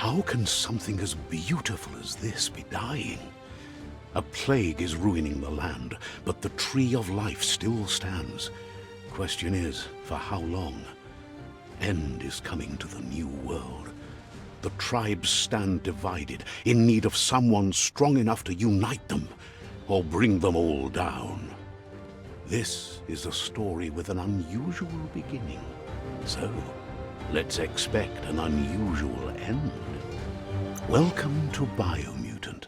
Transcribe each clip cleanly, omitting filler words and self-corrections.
How can something as beautiful as this be dying? A plague is ruining the land, but the tree of life still stands. Question is, for how long? End is coming to the new world. The tribes stand divided, in need of someone strong enough to unite them, or bring them all down. This is a story with an unusual beginning. So, let's expect an unusual end. Welcome to Biomutant.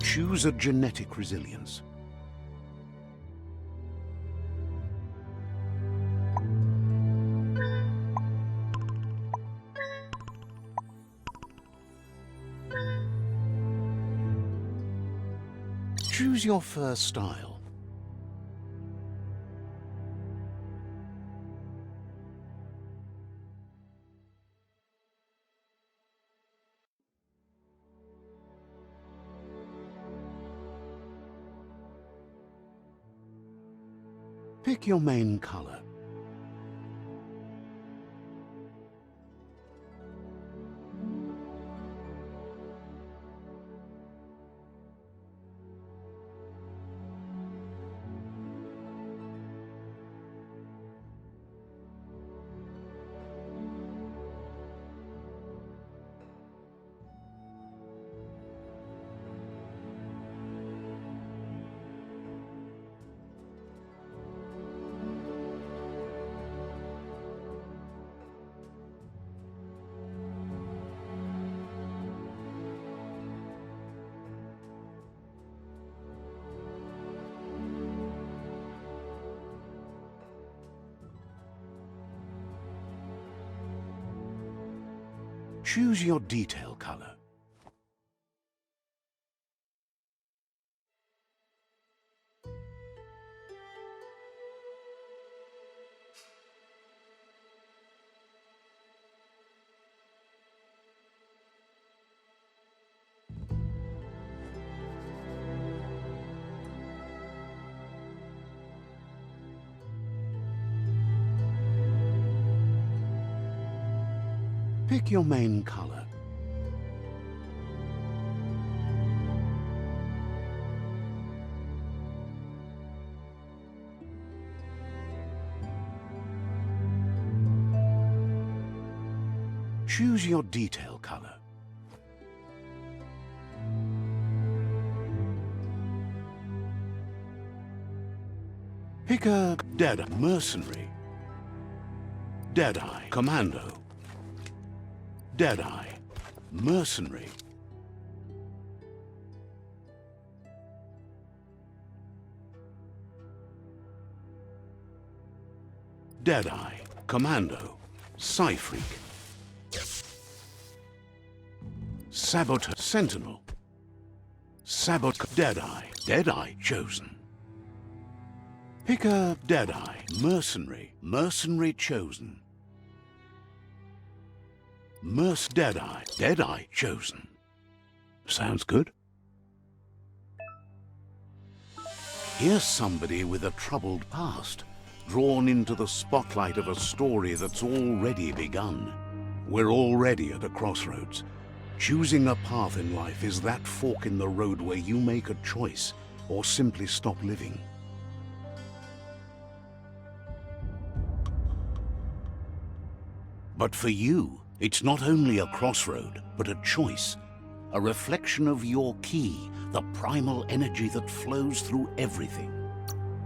Choose a genetic resilience. Choose your fur style. Pick your main color. Choose your detail color. Pick your main color. Choose your detail color. Pick a Dead Mercenary, Deadeye Commando, Deadeye Mercenary, Deadeye Commando, Psyfreak, Saboteur Sentinel, Deadeye Chosen. Pick a Deadeye Mercenary Chosen. Deadeye Chosen. Sounds good. Here's somebody with a troubled past, drawn into the spotlight of a story that's already begun. We're already at a crossroads. Choosing a path in life is that fork in the road where you make a choice or simply stop living. But for you, it's not only a crossroad, but a choice. A reflection of your key, the primal energy that flows through everything.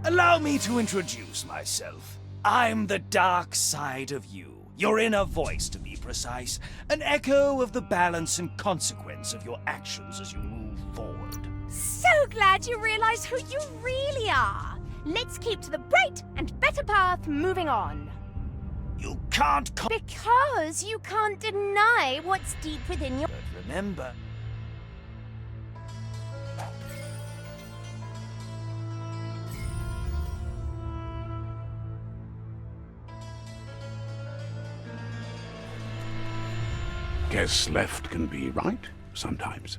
Allow me to introduce myself. I'm the dark side of you. Your inner voice, to be precise. An echo of the balance and consequence of your actions as you move forward. So glad you realize who you really are. Let's keep to the bright and better path moving on. You can't Because you can't deny what's deep within your... But remember... Guess left can be right, sometimes.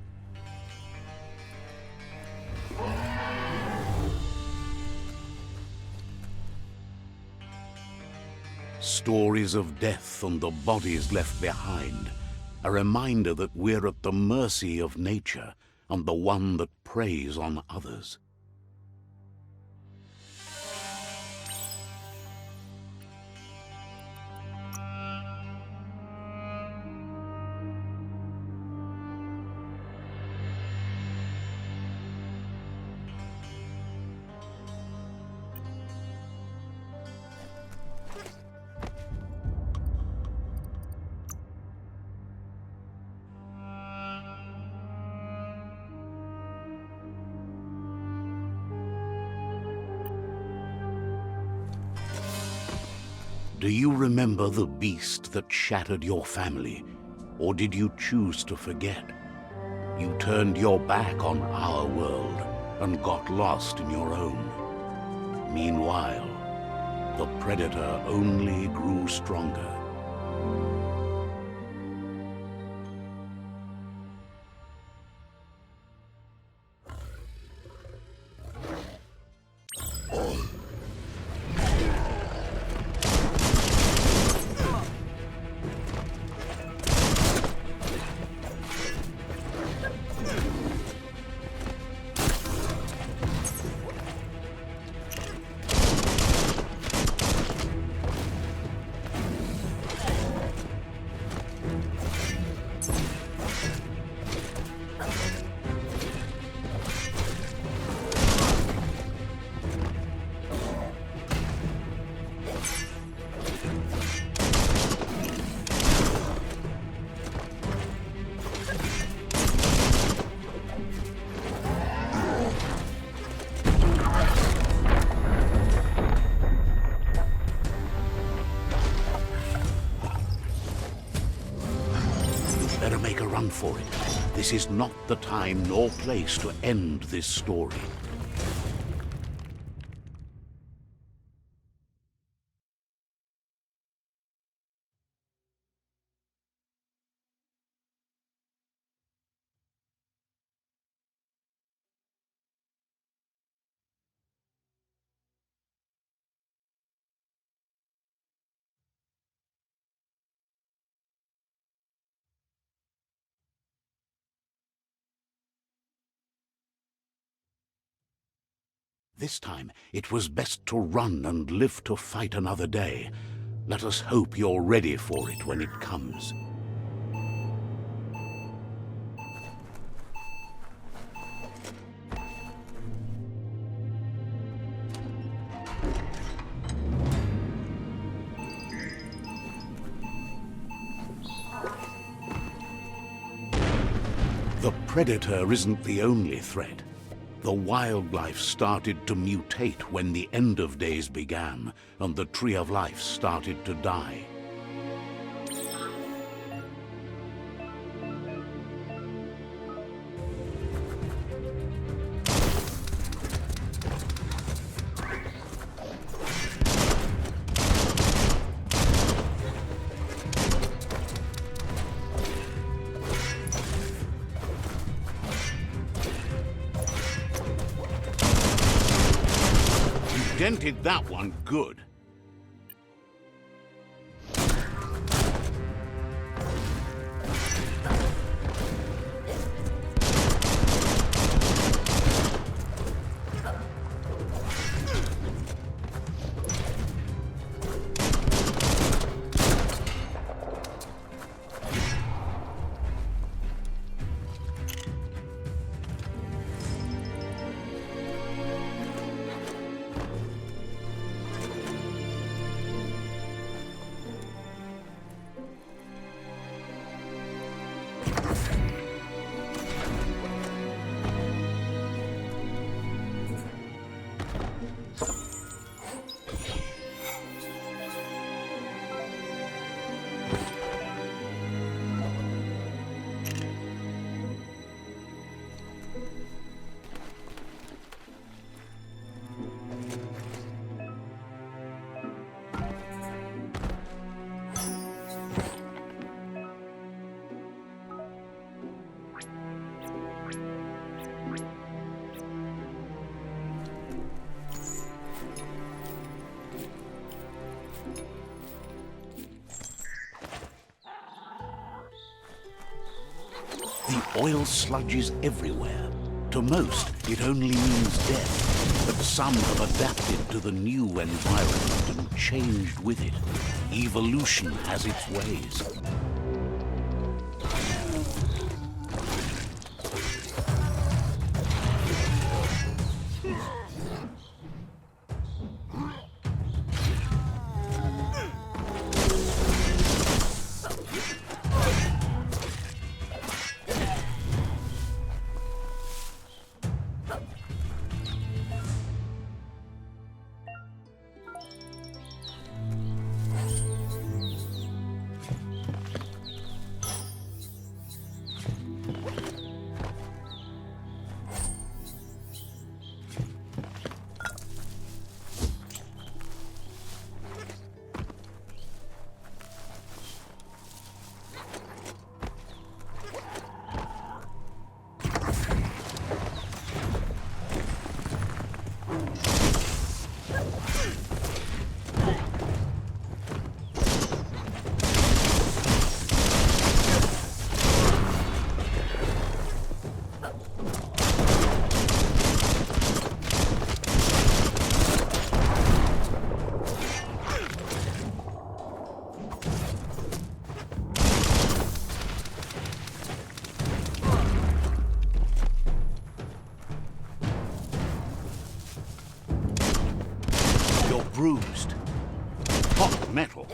Stories of death and the bodies left behind. A reminder that we're at the mercy of nature and the one that preys on others. Do you remember the beast that shattered your family? Or did you choose to forget? You turned your back on our world and got lost in your own. Meanwhile, the predator only grew stronger. Better make a run for it. This is not the time nor place to end this story. This time, it was best to run and live to fight another day. Let us hope you're ready for it when it comes. The predator isn't the only threat. The wildlife started to mutate when the end of days began, and the tree of life started to die. Dented that one good. The oil sludges everywhere. To most, it only means death. But some have adapted to the new environment and changed with it. Evolution has its ways. Bruised. Hot metal.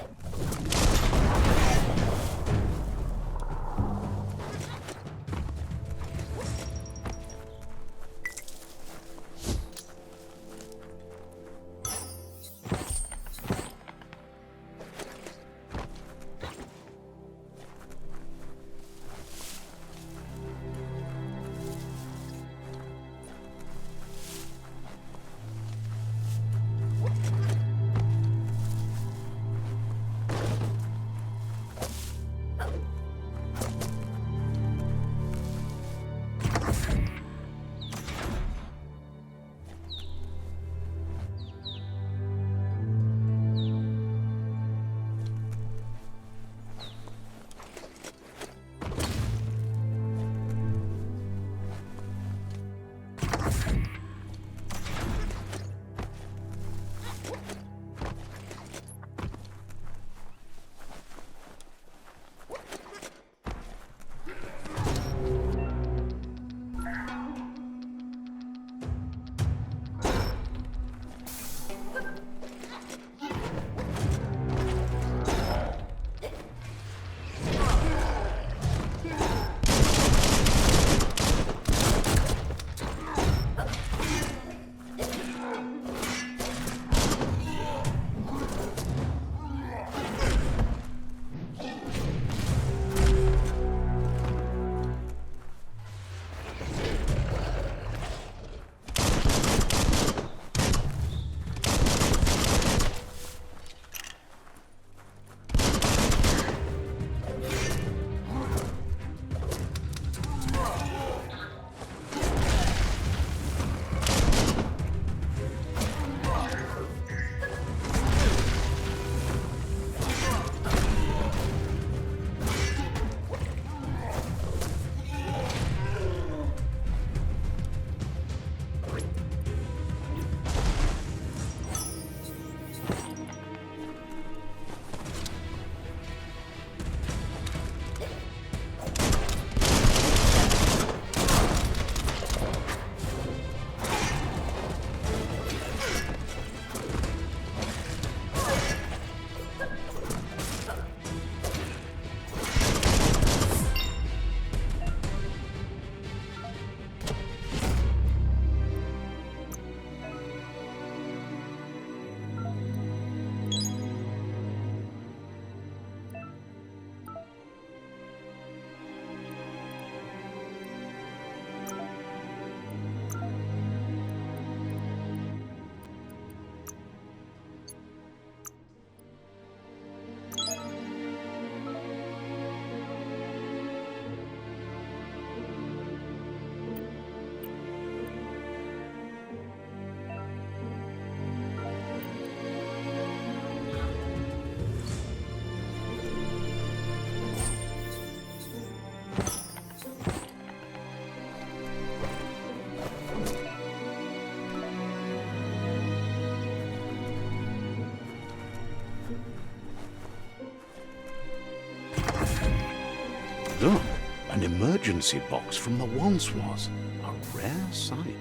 emergency box from the once was. A rare sight.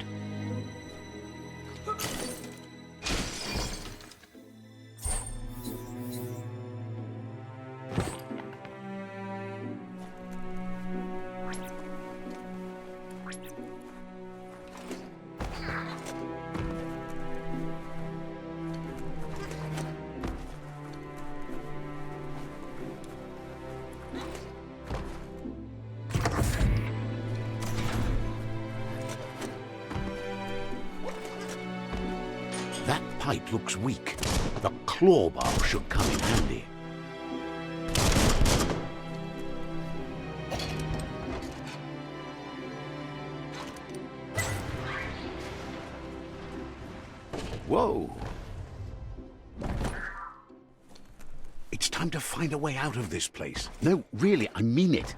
That pipe looks weak. The claw bar should come in handy. Whoa! It's time to find a way out of this place. No, really, I mean it.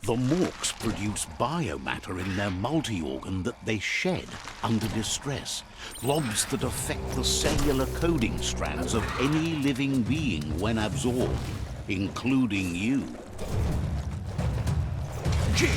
The Morks produce biomatter in their multi-organ that they shed under distress. Blobs that affect the cellular coding strands of any living being when absorbed, including you. Jing!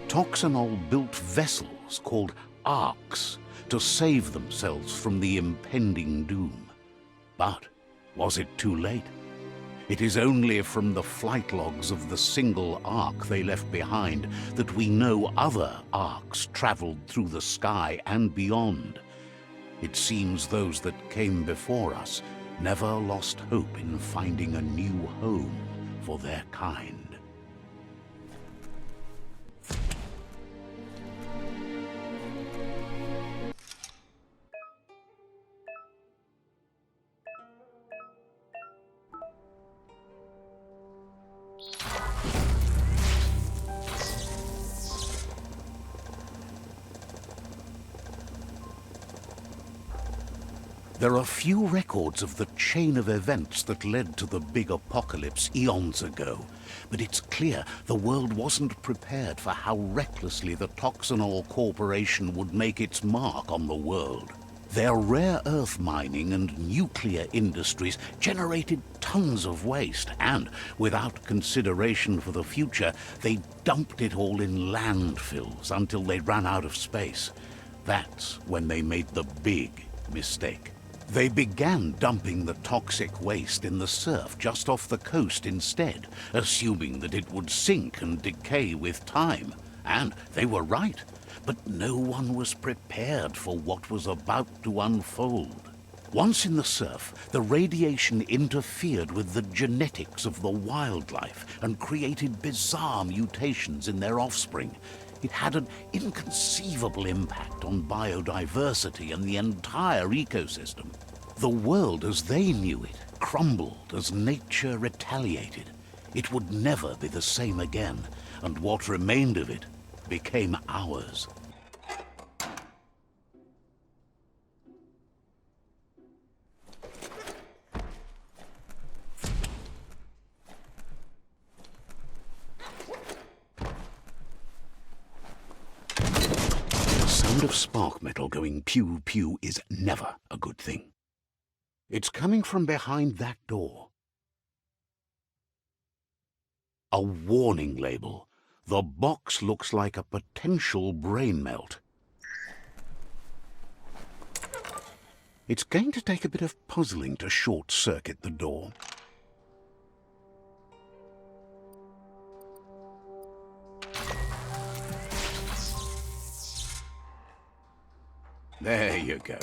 Toxanol built vessels called arks to save themselves from the impending doom. But was it too late? It is only from the flight logs of the single ark they left behind that we know other arks traveled through the sky and beyond. It seems those that came before us never lost hope in finding a new home for their kind. There are few records of the chain of events that led to the big apocalypse eons ago, but it's clear the world wasn't prepared for how recklessly the Toxanol Corporation would make its mark on the world. Their rare earth mining and nuclear industries generated tons of waste, and without consideration for the future, they dumped it all in landfills until they ran out of space. That's when they made the big mistake. They began dumping the toxic waste in the surf just off the coast instead, assuming that it would sink and decay with time. And they were right, but no one was prepared for what was about to unfold. Once in the surf, the radiation interfered with the genetics of the wildlife and created bizarre mutations in their offspring. It had an inconceivable impact on biodiversity and the entire ecosystem. The world as they knew it crumbled as nature retaliated. It would never be the same again, and what remained of it became ours. of spark metal going pew-pew is never a good thing. It's coming from behind that door. A warning label. The box looks like a potential brain melt. It's going to take a bit of puzzling to short-circuit the door. There you go.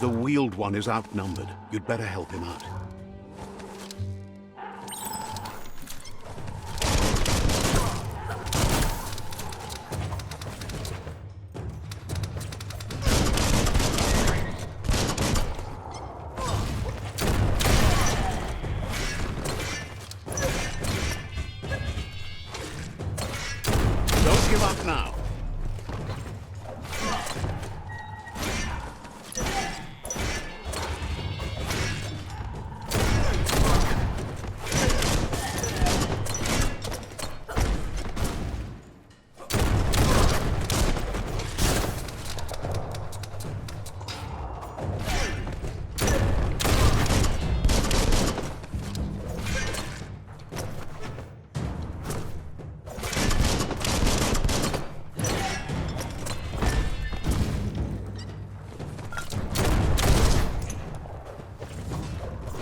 The wheeled one is outnumbered. You'd better help him out. Don't give up now.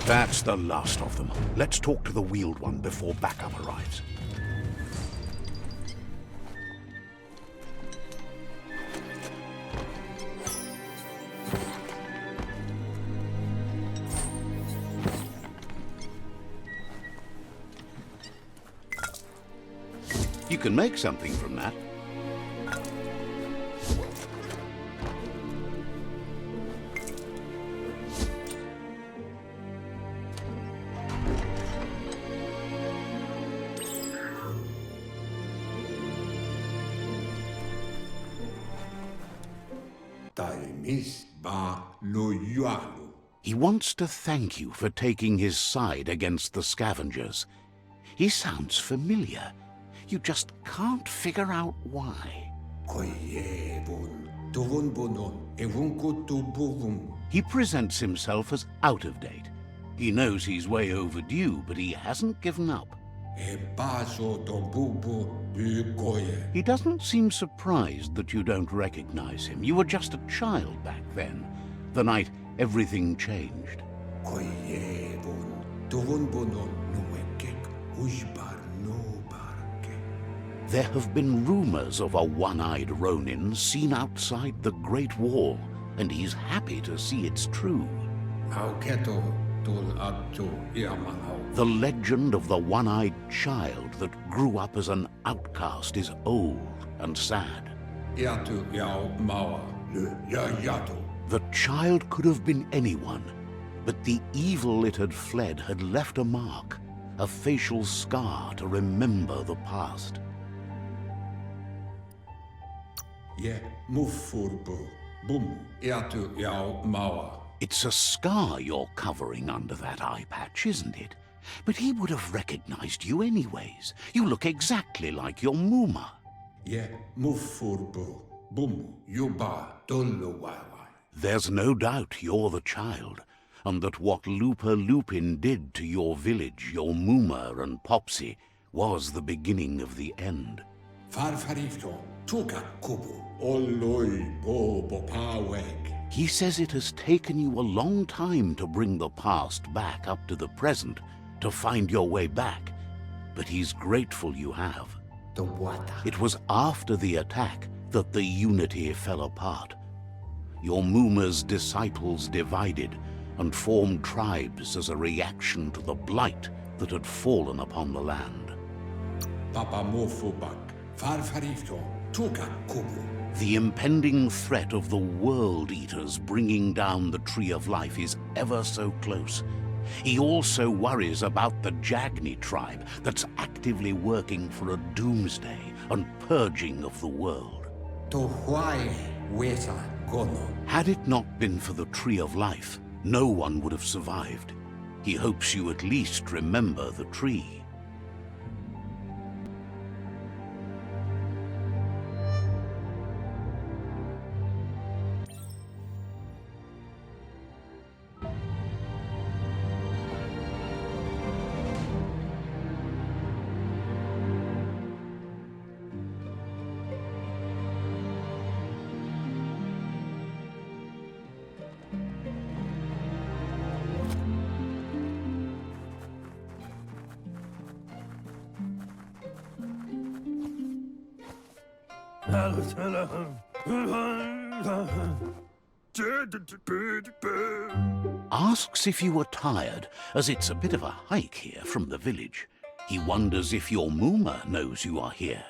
That's the last of them. Let's talk to the wheeled one before backup arrives. You can make something from that. He wants to thank you for taking his side against the scavengers. He sounds familiar. You just can't figure out why. He presents himself as out of date. He knows he's way overdue, but he hasn't given up. He doesn't seem surprised that you don't recognize him. You were just a child back then, the night everything changed. There have been rumors of a one-eyed Ronin seen outside the Great Wall, and he's happy to see it's true. The legend of the one-eyed child that grew up as an outcast is old and sad. The child could have been anyone, but the evil it had fled had left a mark, a facial scar to remember the past. It's a scar you're covering under that eye patch, isn't it? But he would have recognized you anyways. You look exactly like your Muma. There's no doubt you're the child, and that what Lupa Lupin did to your village, your Muma and Popsy, was the beginning of the end. He says it has taken you a long time to bring the past back up to the present, to find your way back, but he's grateful you have. It was after the attack that the unity fell apart. Your Muma's disciples divided and formed tribes as a reaction to the blight that had fallen upon the land. The impending threat of the World Eaters bringing down the Tree of Life is ever so close. He also worries about the Jagni tribe that's actively working for a doomsday and purging of the world. Had it not been for the Tree of Life, no one would have survived. He hopes you at least remember the tree. Asks if you were tired, as it's a bit of a hike here from the village. He wonders if your Mooma knows you are here.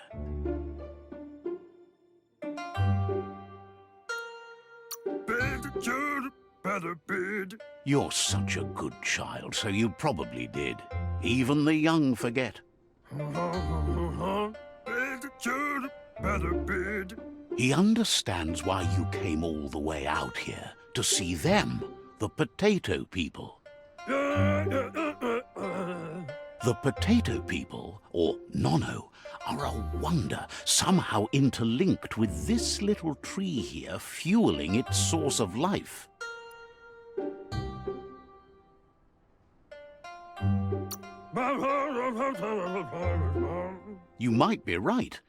You're such a good child, so you probably did. Even the young forget. He understands why you came all the way out here, to see them, the potato people. The potato people, or Nono, are a wonder, somehow interlinked with this little tree here fueling its source of life. You might be right.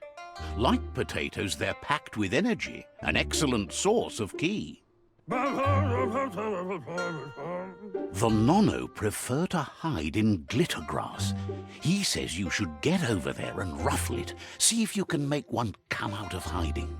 Like potatoes, they're packed with energy, an excellent source of ki. The Nono prefer to hide in glitter grass. He says you should get over there and ruffle it. See if you can make one come out of hiding.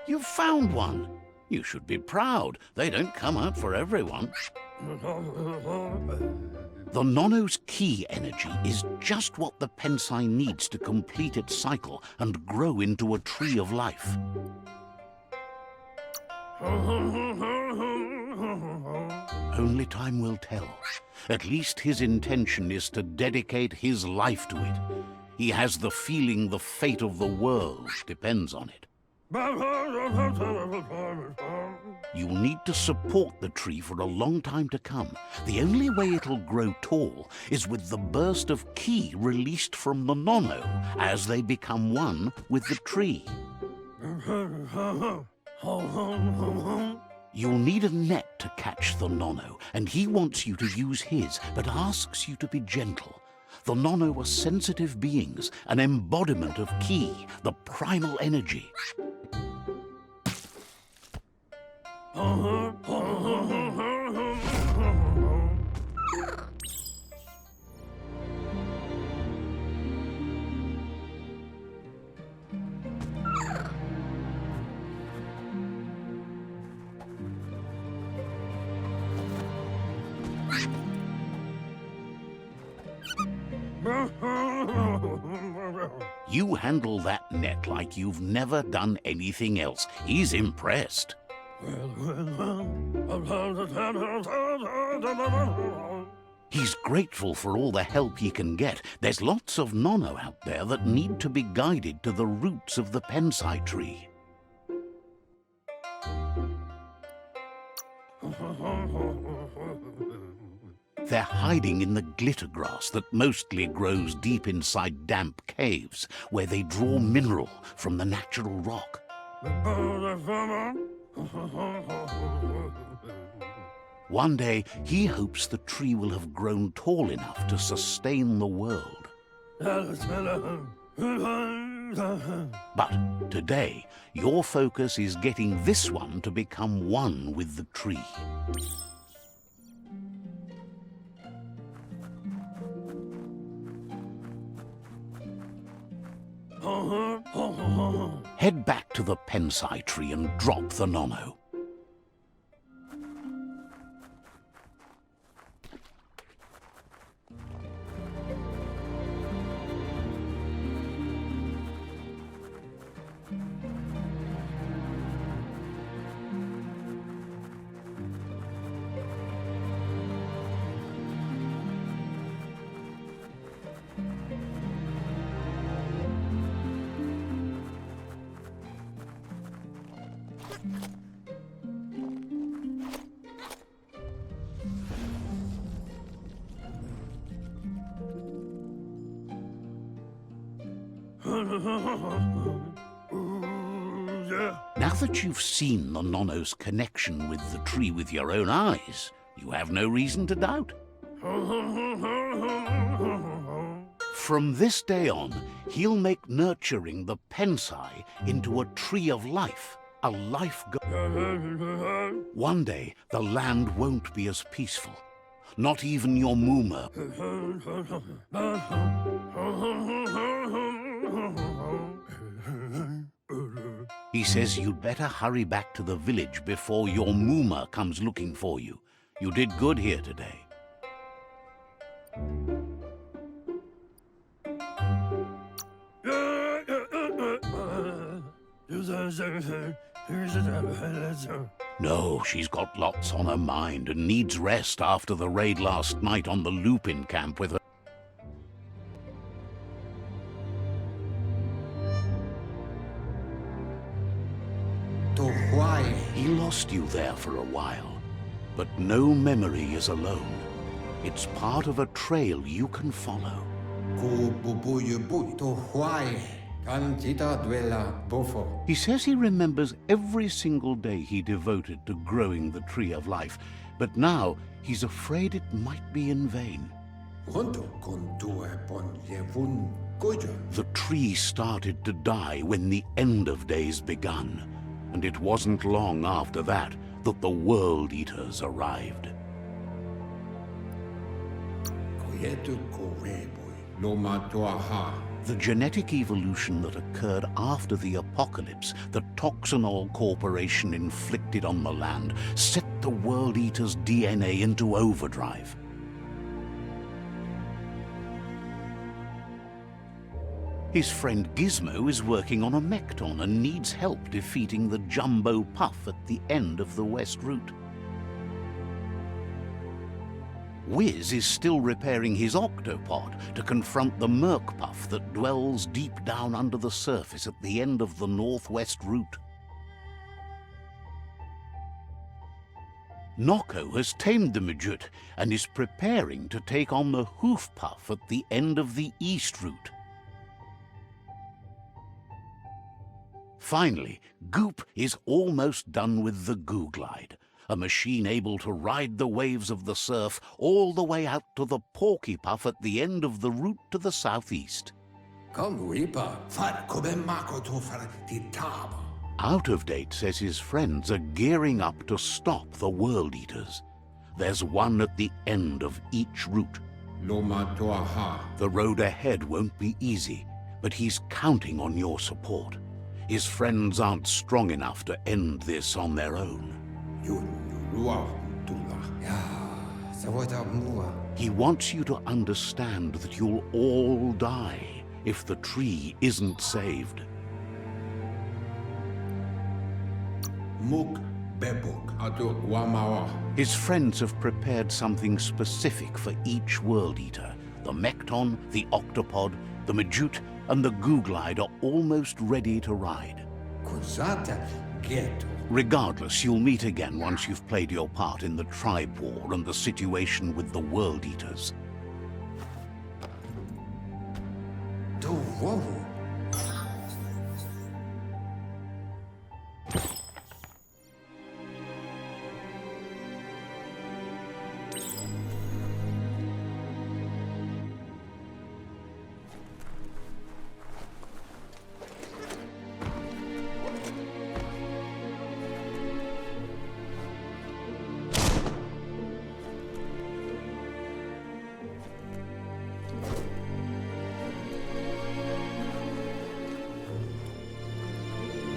You've found one. You should be proud. They don't come out for everyone. The Nono's ki energy is just what the Pensai needs to complete its cycle and grow into a tree of life. Only time will tell. At least his intention is to dedicate his life to it. He has the feeling the fate of the world depends on it. You'll need to support the tree for a long time to come. The only way it'll grow tall is with the burst of ki released from the Nono as they become one with the tree. You'll need a net to catch the Nono, and he wants you to use his, but asks you to be gentle. The Nono are sensitive beings, an embodiment of ki, the primal energy. You handle that net like you've never done anything else. He's impressed. He's grateful for all the help he can get. There's lots of Nono out there that need to be guided to the roots of the Pensai tree. They're hiding in the glitter grass that mostly grows deep inside damp caves, where they draw mineral from the natural rock. One day, he hopes the tree will have grown tall enough to sustain the world. But today, your focus is getting this one to become one with the tree. Head back to the pensai tree and drop the nono. Now that you've seen the nono's connection with the tree with your own eyes, you have no reason to doubt. From this day on, he'll make nurturing the pensai into a tree of life, a life goal. One day, the land won't be as peaceful. Not even your Mooma. He says you'd better hurry back to the village before your Mooma comes looking for you. You did good here today. No, she's got lots on her mind and needs rest after the raid last night on the Lupin camp with her. He lost you there for a while, but no memory is alone. It's part of a trail you can follow. He says he remembers every single day he devoted to growing the tree of life, but now he's afraid it might be in vain. The tree started to die when the end of days begun, and it wasn't long after that that the World Eaters arrived. The genetic evolution that occurred after the apocalypse that Toxanol Corporation inflicted on the land set the World Eater's DNA into overdrive. His friend Gizmo is working on a Mekton and needs help defeating the Jumbo Puff at the end of the West Route. Wiz is still repairing his octopod to confront the Merc Puff that dwells deep down under the surface at the end of the Northwest Route. Nocco has tamed the Midget and is preparing to take on the Hoof Puff at the end of the East Route. Finally, Goop is almost done with the Googlide, a machine able to ride the waves of the surf all the way out to the Porky Puff at the end of the route to the southeast. Out of Date says his friends are gearing up to stop the World Eaters. There's one at the end of each route. The road ahead won't be easy, but he's counting on your support. His friends aren't strong enough to end this on their own. He wants you to understand that you'll all die if the tree isn't saved. His friends have prepared something specific for each World Eater. The Mekton, the Octopod, the Majute, and the Googlide are almost ready to ride. Regardless, you'll meet again once you've played your part in the tribe war and the situation with the World Eaters.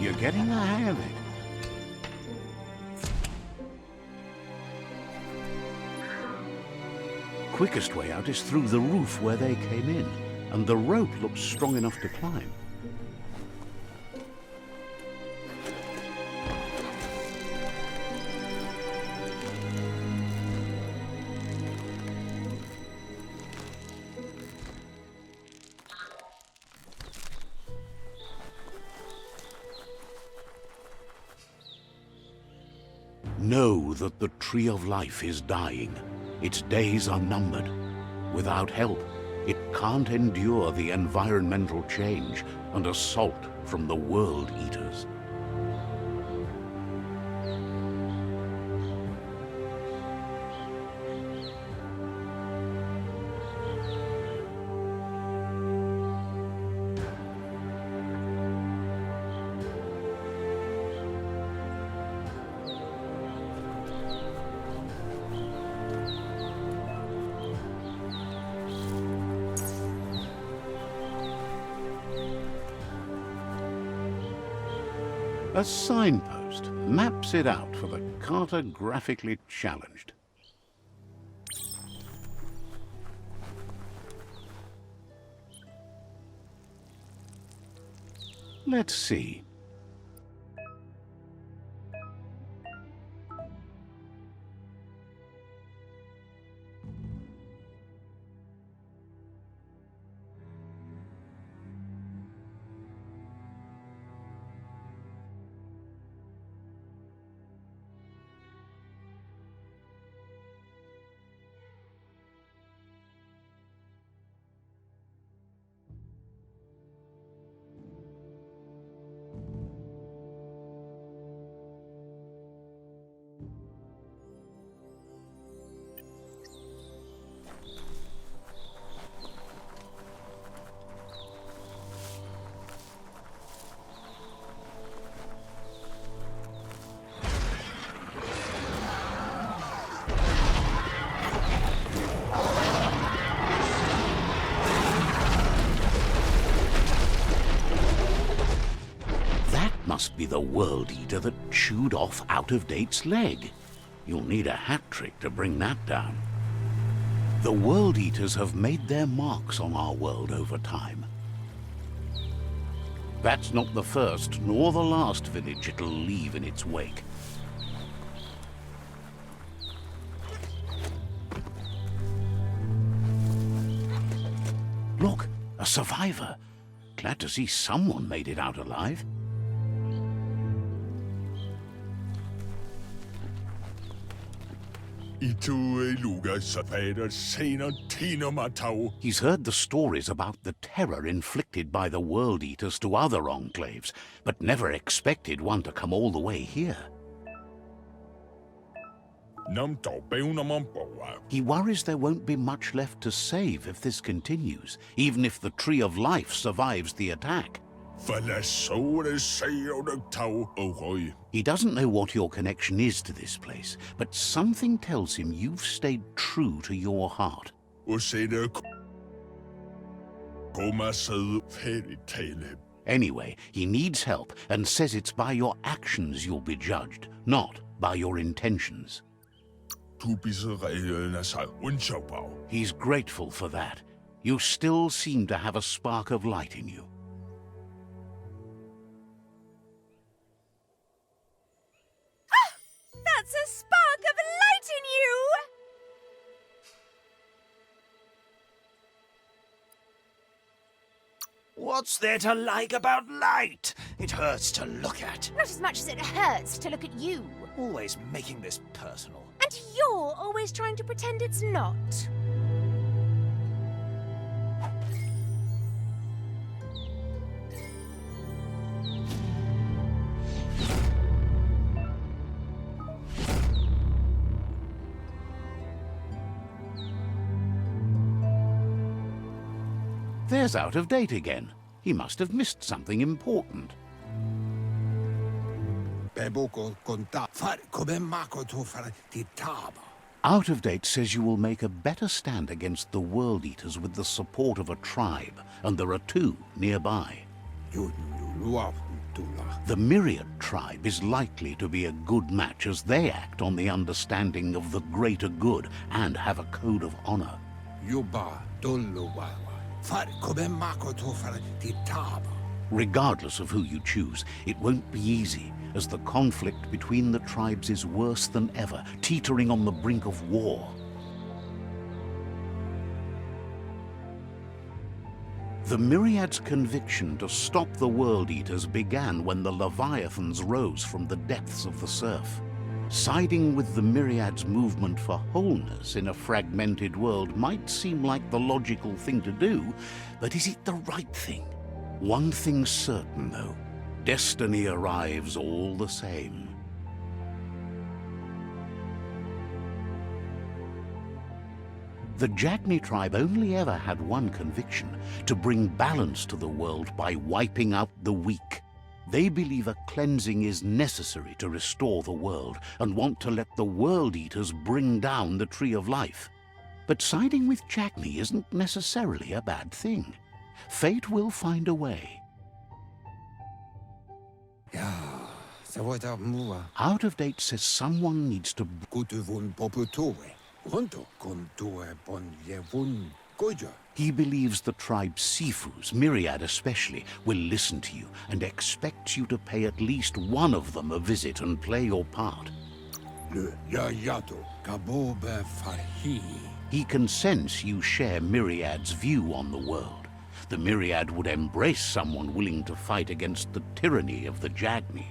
You're getting the hang of it. Quickest way out is through the roof where they came in, and the rope looks strong enough to climb. Know that the Tree of Life is dying. Its days are numbered. Without help, it can't endure the environmental change and assault from the World Eaters. A signpost maps it out for the cartographically challenged. Let's see. Must be the World Eater that chewed off Out-of-Date's leg. You'll need a hat trick to bring that down. The World Eaters have made their marks on our world over time. That's not the first nor the last village it'll leave in its wake. Look, a survivor. Glad to see someone made it out alive. He's heard the stories about the terror inflicted by the World Eaters to other enclaves, but never expected one to come all the way here. He worries there won't be much left to save if this continues, even if the Tree of Life survives the attack. He doesn't know what your connection is to this place, but something tells him you've stayed true to your heart. Anyway, he needs help and says it's by your actions you'll be judged, not by your intentions. He's grateful for that. You still seem to have a spark of light in you. That's a spark of light in you! What's there to like about light? It hurts to look at. Not as much as it hurts to look at you. Always making this personal. And you're always trying to pretend it's not. There's Out of Date again. He must have missed something important. Out of Date says you will make a better stand against the World Eaters with the support of a tribe, and there are two nearby. The Myriad tribe is likely to be a good match as they act on the understanding of the greater good and have a code of honor. Regardless of who you choose, it won't be easy, as the conflict between the tribes is worse than ever, teetering on the brink of war. The Myriad's conviction to stop the World Eaters began when the Leviathans rose from the depths of the surf. Siding with the Myriad's movement for wholeness in a fragmented world might seem like the logical thing to do, but is it the right thing? One thing's certain, though. Destiny arrives all the same. The Jagni tribe only ever had one conviction: to bring balance to the world by wiping out the weak. They believe a cleansing is necessary to restore the world and want to let the World Eaters bring down the Tree of Life. But siding with Jagni isn't necessarily a bad thing. Fate will find a way. Out of Date says someone needs to... He believes the tribe's Sifus, Myriad especially, will listen to you and expects you to pay at least one of them a visit and play your part. He can sense you share Myriad's view on the world. The Myriad would embrace someone willing to fight against the tyranny of the Jagni.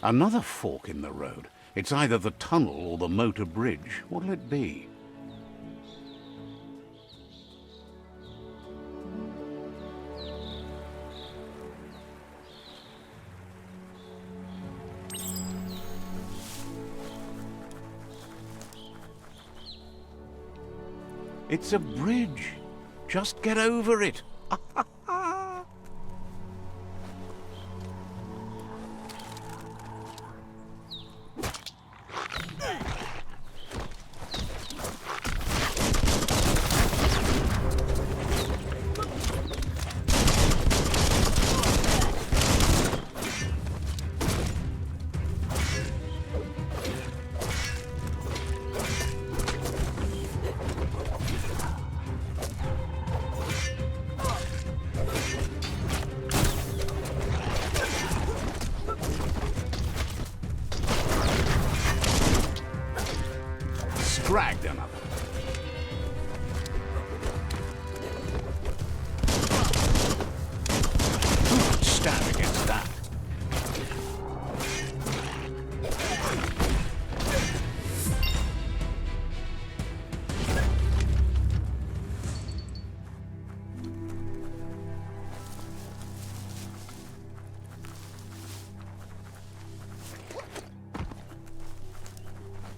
Another fork in the road. It's either the tunnel or the motor bridge. What'll it be? It's a bridge. Just get over it. Drag them up. Who could stand against that?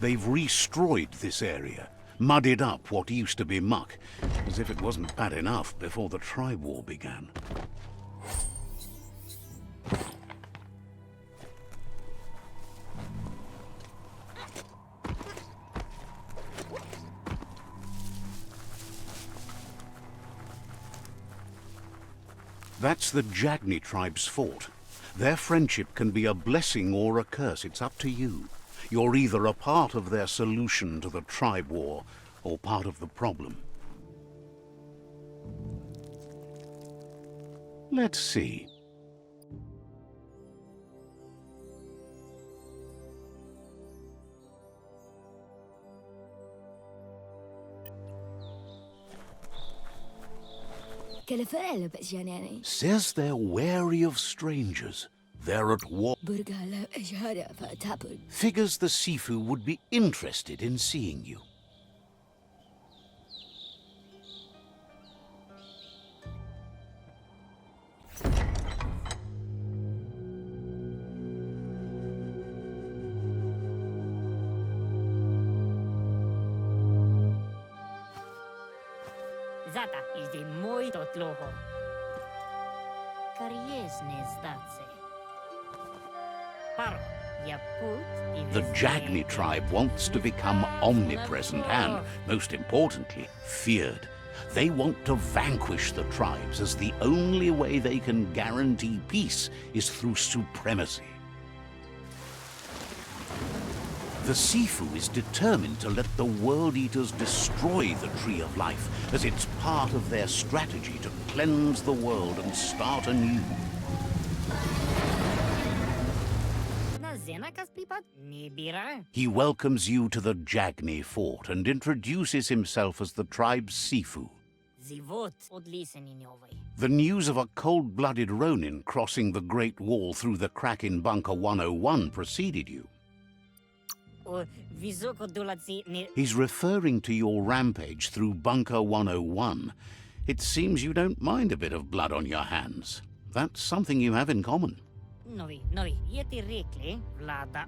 They've destroyed this area, muddied up what used to be muck, as if it wasn't bad enough before the tribe war began. That's the Jagni tribe's fort. Their friendship can be a blessing or a curse. It's up to you. You're either a part of their solution to the tribe war, or part of the problem. Let's see. Says they're wary of strangers. They're at war. Figures the Sifu would be interested in seeing you. Zata is the moi totloho. Kariesne zdace. Paro, ya put The Jagni tribe wants to become omnipresent and, most importantly, feared. They want to vanquish the tribes, as the only way they can guarantee peace is through supremacy. The Sifu is determined to let the World Eaters destroy the Tree of Life, as it's part of their strategy to cleanse the world and start anew. He welcomes you to the Jagni fort and introduces himself as the tribe's Sifu. The news of a cold-blooded Ronin crossing the Great Wall through the crack in Bunker 101 preceded you. He's referring to your rampage through Bunker 101. It seems you don't mind a bit of blood on your hands. That's something you have in common.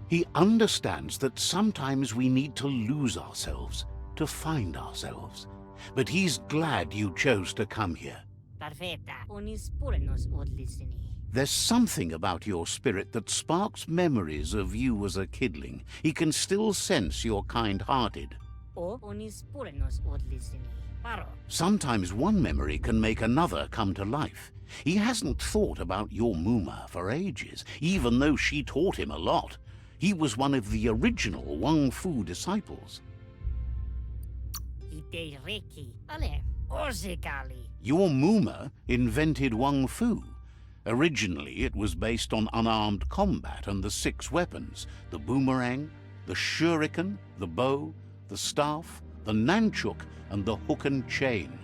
He understands that sometimes we need to lose ourselves to find ourselves. But he's glad you chose to come here. There's something about your spirit that sparks memories of you as a kidling. He can still sense you're kind-hearted. Sometimes one memory can make another come to life. He hasn't thought about your Muma for ages, even though she taught him a lot. He was one of the original Wang Fu disciples. Your Muma invented Wang Fu. Originally, it was based on unarmed combat and the 6 weapons: the boomerang, the shuriken, the bow, the staff, the nunchuk, and the hook and chain.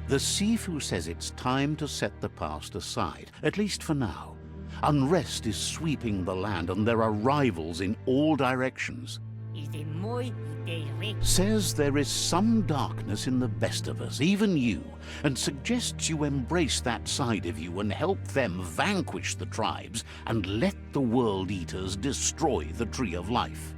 The Sifu says it's time to set the past aside, at least for now. Unrest is sweeping the land and there are rivals in all directions. Says there is some darkness in the best of us, even you, and suggests you embrace that side of you and help them vanquish the tribes and let the World Eaters destroy the Tree of Life.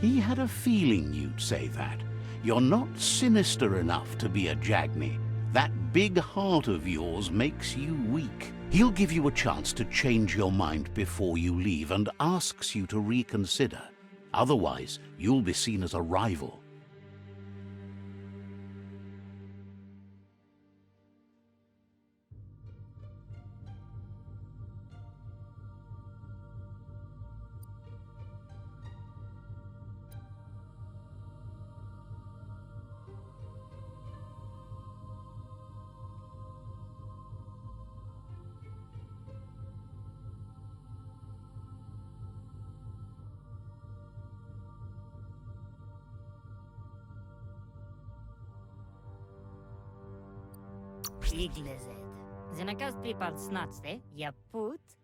He had a feeling you'd say that. You're not sinister enough to be a Jagni. That big heart of yours makes you weak. He'll give you a chance to change your mind before you leave and asks you to reconsider. Otherwise, you'll be seen as a rival.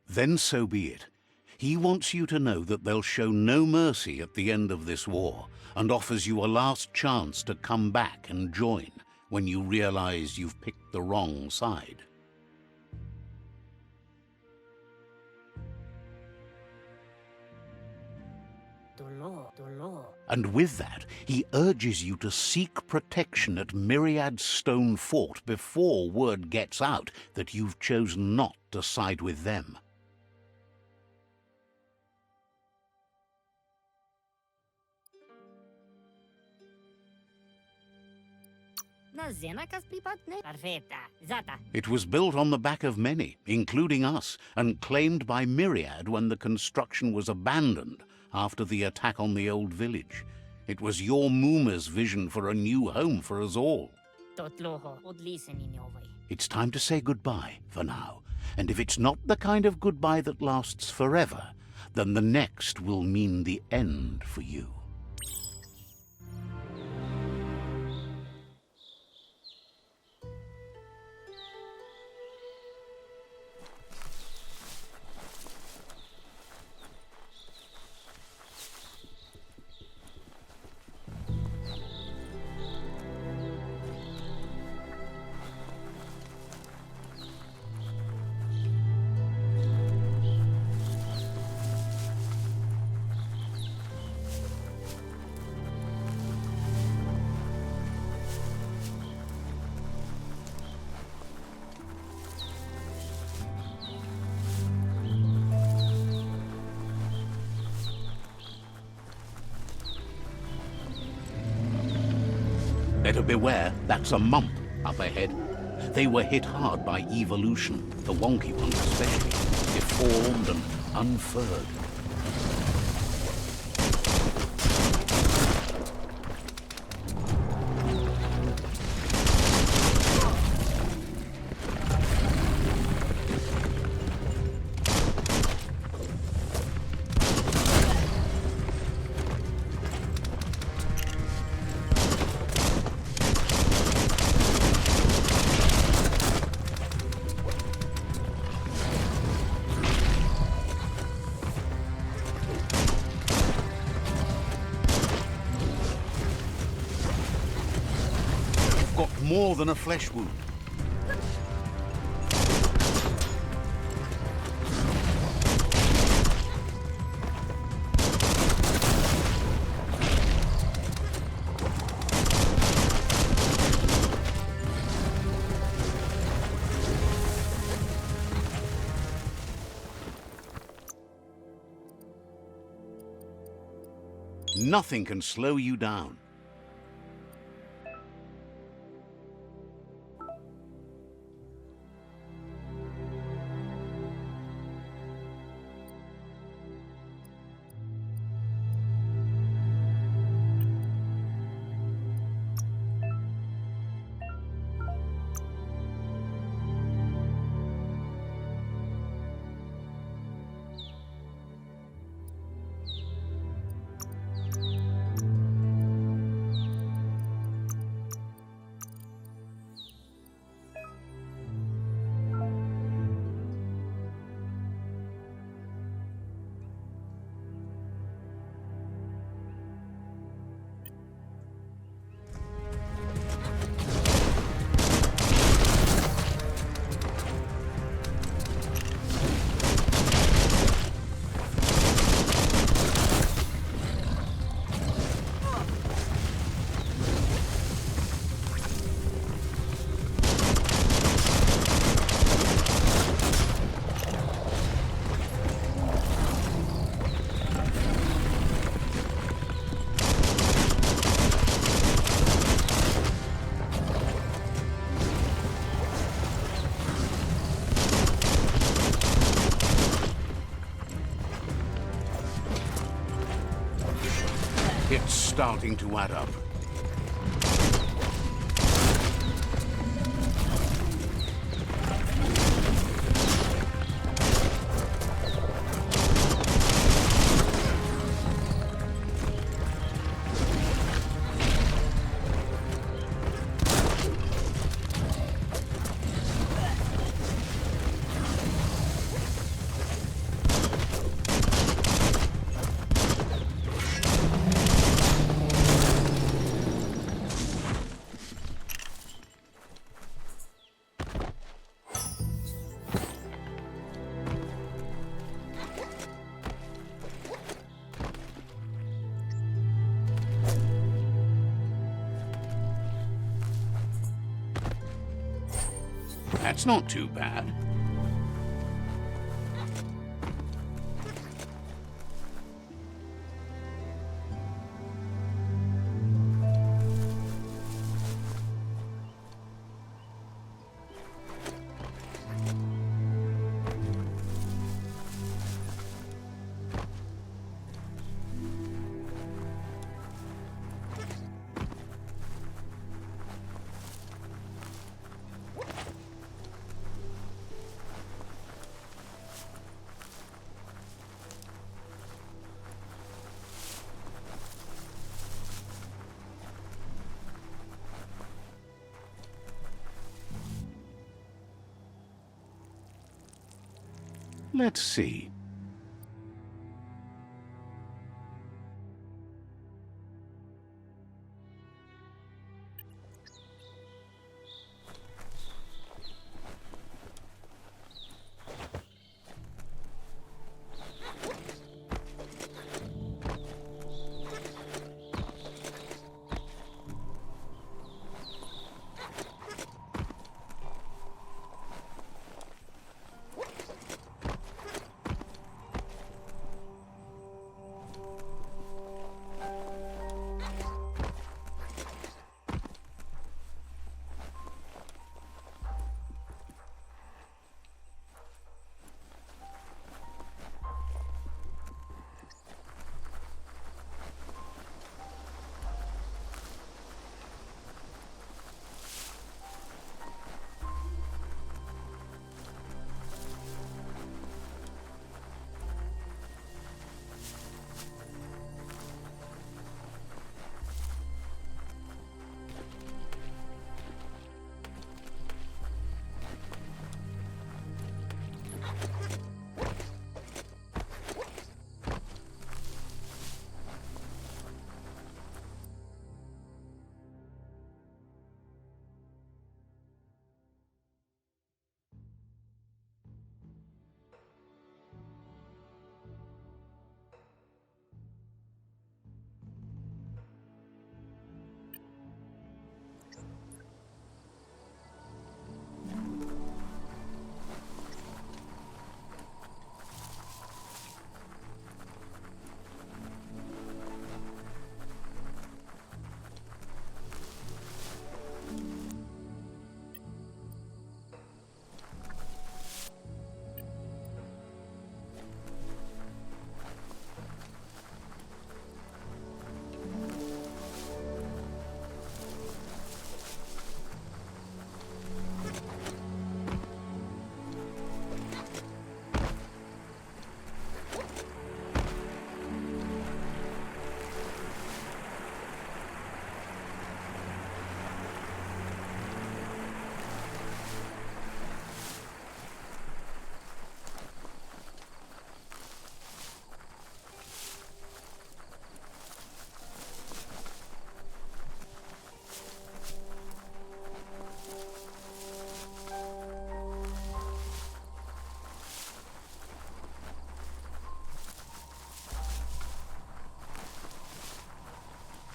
Then so be it. He wants you to know that they'll show no mercy at the end of this war, and offers you a last chance to come back and join when you realize you've picked the wrong side. And with that, he urges you to seek protection at Myriad's stone fort before word gets out that you've chosen not to side with them. It was built on the back of many, including us, and claimed by Myriad when the construction was abandoned after the attack on the old village. It was your Muma's vision for a new home for us all. It's time to say goodbye for now, and if it's not the kind of goodbye that lasts forever, then the next will mean the end for you. Better beware, that's a mump up ahead. They were hit hard by evolution, the wonky ones especially, deformed and unfurred. More than a flesh wound. Nothing can slow you down. It's starting to add up. That's not too bad. Let's see.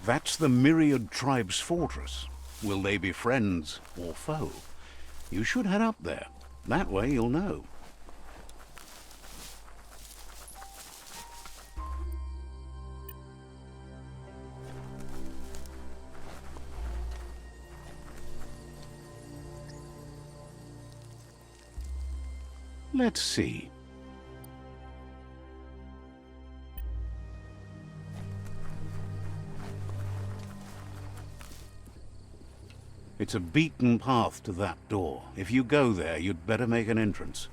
That's the Myriad Tribe's fortress. Will they be friends or foe? You should head up there. That way you'll know. Let's see. It's a beaten path to that door. If you go there, you'd better make an entrance.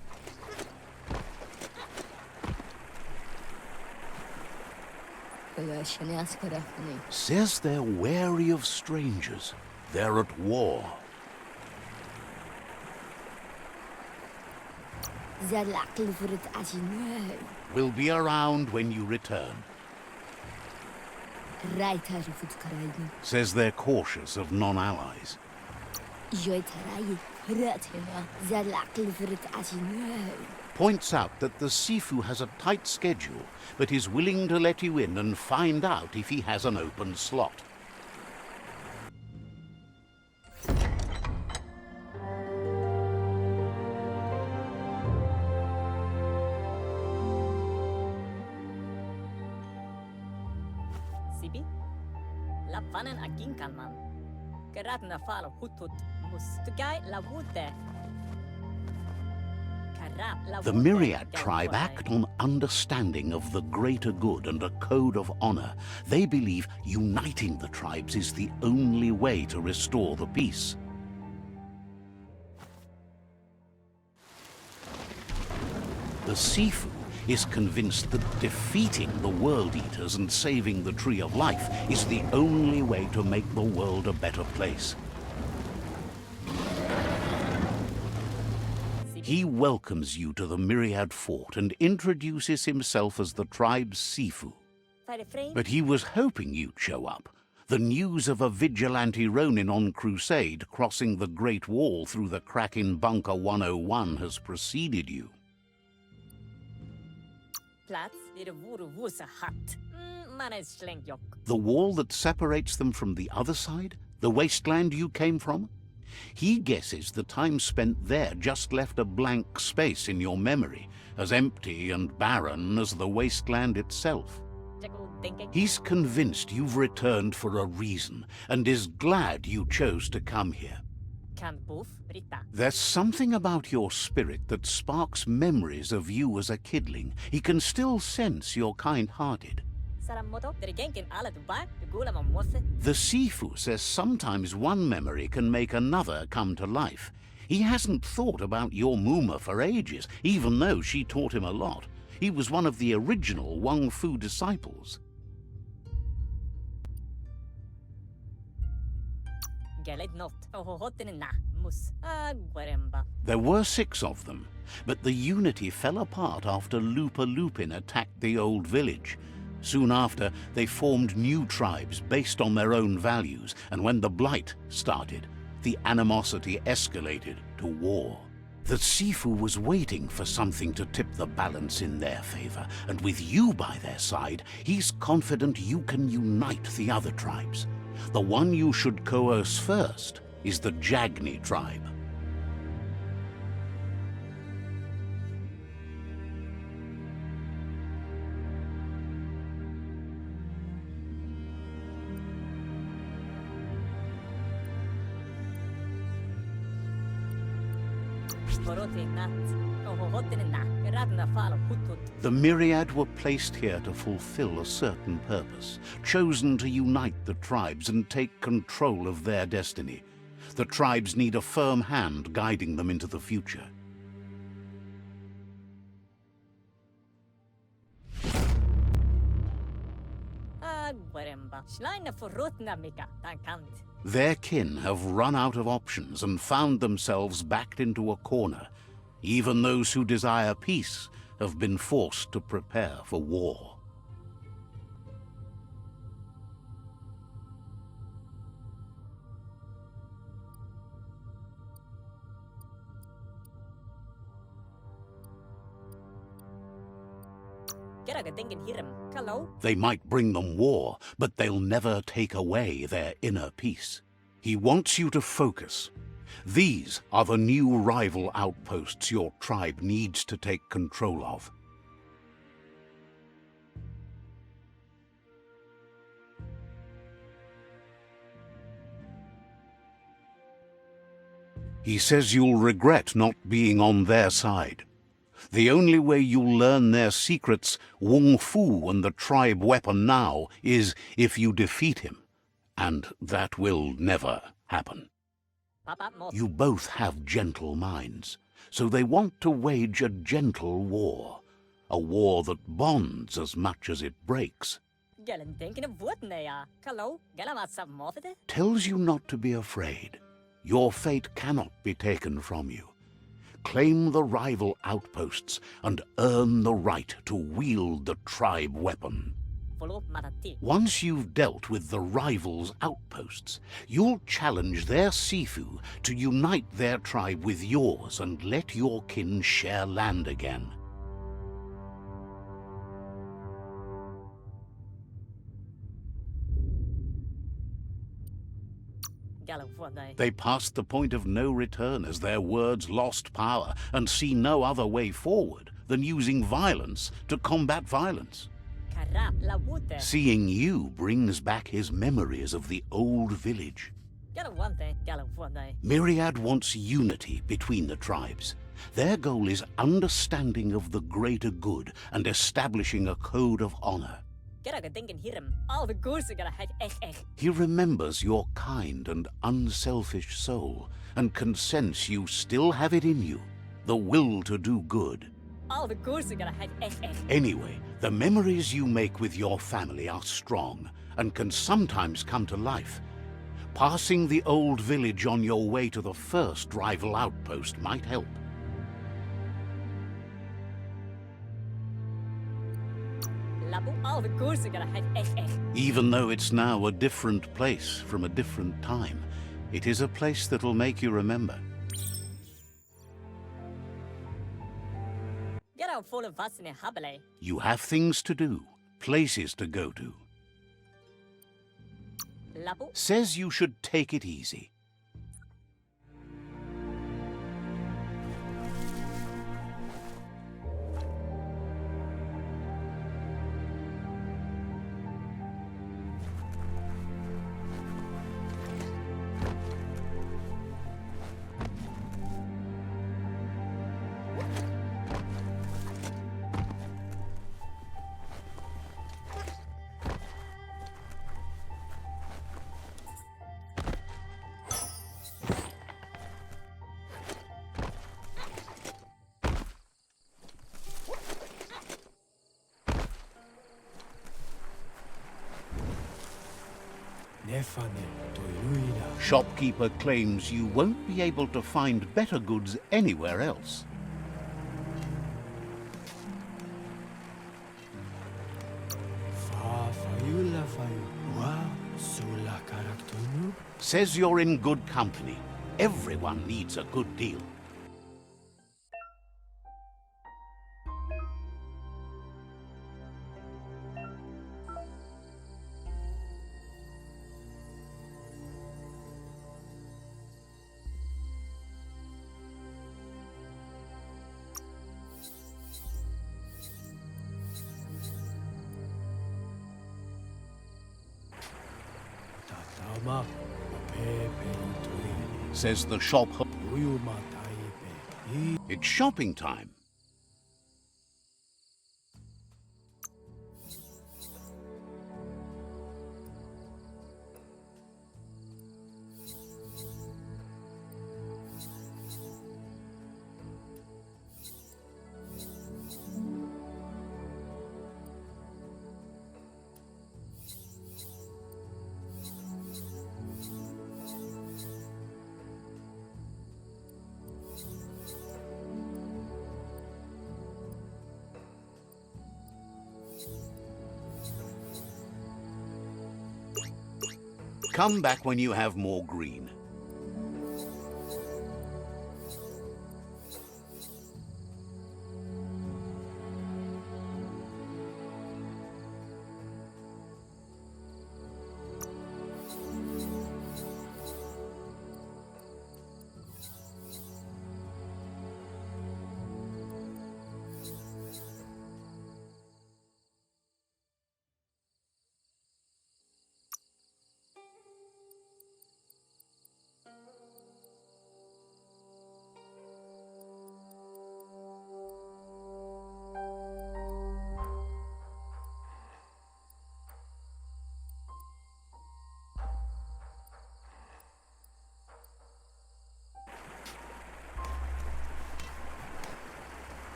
Says they're wary of strangers. They're at war. We'll be around when you return. Says they're cautious of non-allies. Points out that the Sifu has a tight schedule, but is willing to let you in and find out if he has an open slot. Sibi? Lavanen aginkanman. Geratna falo hutut mus. Tugai lavute. The Myriad tribe act on understanding of the greater good and a code of honor. They believe uniting the tribes is the only way to restore the peace. The Sifu is convinced that defeating the World Eaters and saving the Tree of Life is the only way to make the world a better place. He welcomes you to the Myriad Fort and introduces himself as the tribe's Sifu. But he was hoping you'd show up. The news of a vigilante Ronin on crusade crossing the Great Wall through the crack in Bunker 101 has preceded you. The wall that separates them from the other side? The wasteland you came from? He guesses the time spent there just left a blank space in your memory, as empty and barren as the wasteland itself. He's convinced you've returned for a reason, and is glad you chose to come here. There's something about your spirit that sparks memories of you as a kidling. He can still sense you're kind-hearted. The Sifu says sometimes one memory can make another come to life. He hasn't thought about your Muma for ages, even though she taught him a lot. He was one of the original Wang Fu disciples. There were 6 of them, but the unity fell apart after Lupa Lupin attacked the old village. Soon after, they formed new tribes based on their own values, and when the Blight started, the animosity escalated to war. The Sifu was waiting for something to tip the balance in their favor, and with you by their side, he's confident you can unite the other tribes. The one you should coerce first is the Jagni tribe. The Myriad were placed here to fulfill a certain purpose, chosen to unite the tribes and take control of their destiny. The tribes need a firm hand guiding them into the future. Their kin have run out of options and found themselves backed into a corner. Even those who desire peace have been forced to prepare for war. Hello? They might bring them war, but they'll never take away their inner peace. He wants you to focus. These are the new rival outposts your tribe needs to take control of. He says you'll regret not being on their side. The only way you'll learn their secrets, Kung Fu and the tribe weapon now, is if you defeat him. And that will never happen. Papa Mos. You both have gentle minds, so they want to wage a gentle war. A war that bonds as much as it breaks. Gelen denken of wood ja. Hello? Gelen wat some more today? Tells you not to be afraid. Your fate cannot be taken from you. Claim the rival outposts and earn the right to wield the tribe weapon. Follow Matati. Once you've dealt with the rivals' outposts, you'll challenge their Sifu to unite their tribe with yours and let your kin share land again. Gelen wood They passed the point of no return as their words lost power and see no other way forward than using violence to combat violence. Kara la wood. Seeing you brings back his memories of the old village. Gelen one thing. Gelen wood. Myriad wants unity between the tribes. Their goal is understanding of the greater good and establishing a code of honor. Gelen denken hierom. All the goers are gonna have echt. He remembers your kind and unselfish soul and can sense you still have it in you, the will to do good. All the goers are gonna have echt. Anyway, the memories you make with your family are strong and can sometimes come to life. Passing the old village on your way to the first rival outpost might help. Labu, all the goers are gonna have echt. Even though it's now a different place from a different time, it is a place that'll make you remember. Gelen follow vas in a habele. You have things to do, places to go to. Labu. Says you should take it easy. Shopkeeper claims you won't be able to find better goods anywhere else. Says you're in good company. Everyone needs a good deal. Says the shop. It's shopping time. Come back when you have more green.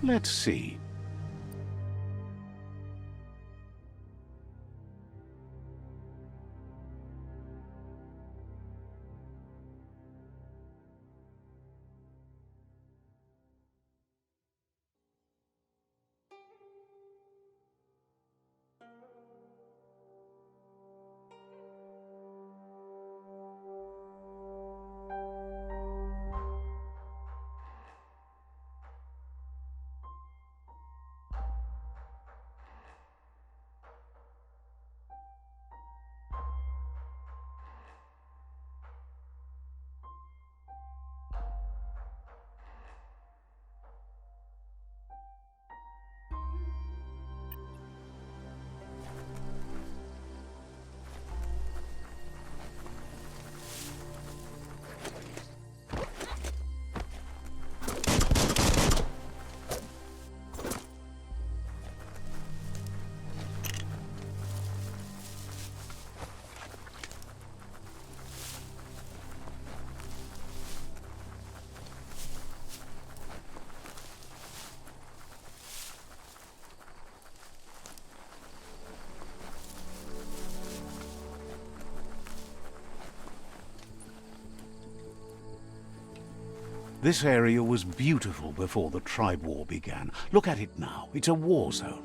Let's see. This area was beautiful before the tribe war began. Look at it now. It's a war zone.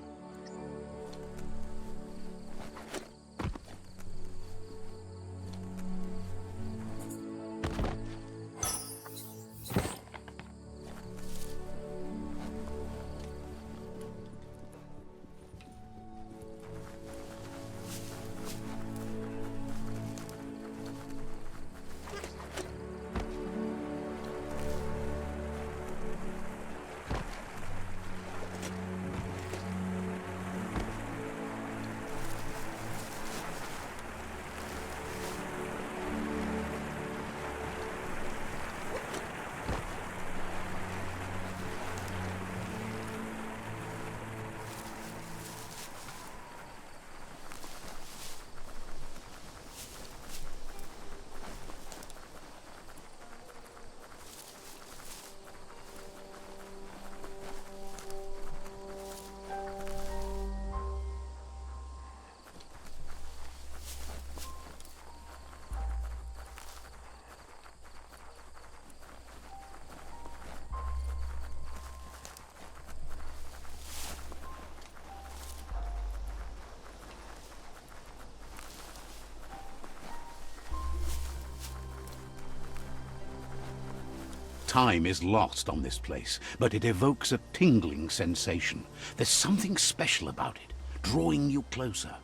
Time is lost on this place, but it evokes a tingling sensation. There's something special about it, drawing you closer.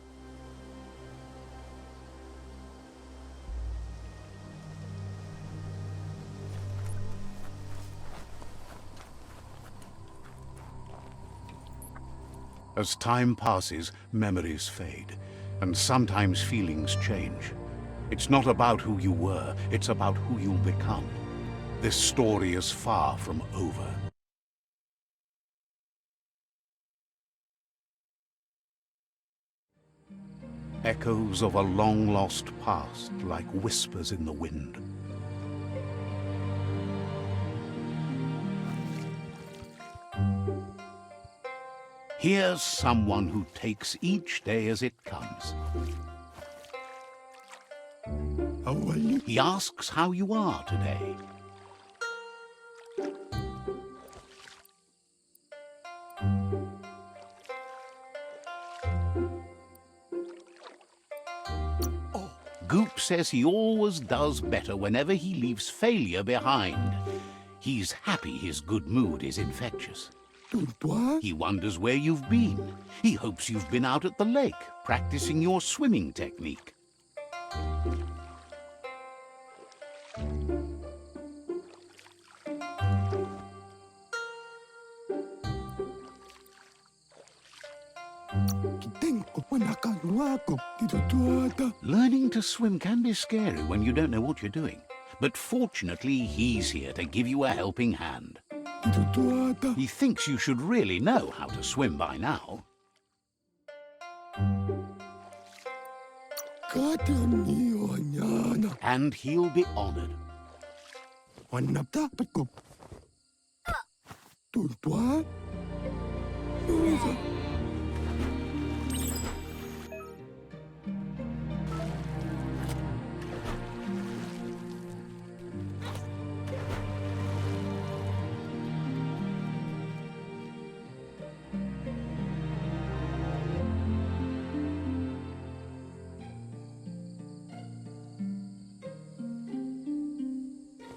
As time passes, memories fade, and sometimes feelings change. It's not about who you were, it's about who you'll become. This story is far from over. Echoes of a long-lost past, like whispers in the wind. Here's someone who takes each day as it comes. He asks how you are today. Goop says he always does better whenever he leaves failure behind. He's happy his good mood is infectious. He wonders where you've been. He hopes you've been out at the lake, practicing your swimming technique. Learning to swim can be scary when you don't know what you're doing. But fortunately, he's here to give you a helping hand. He thinks you should really know how to swim by now. And he'll be honored.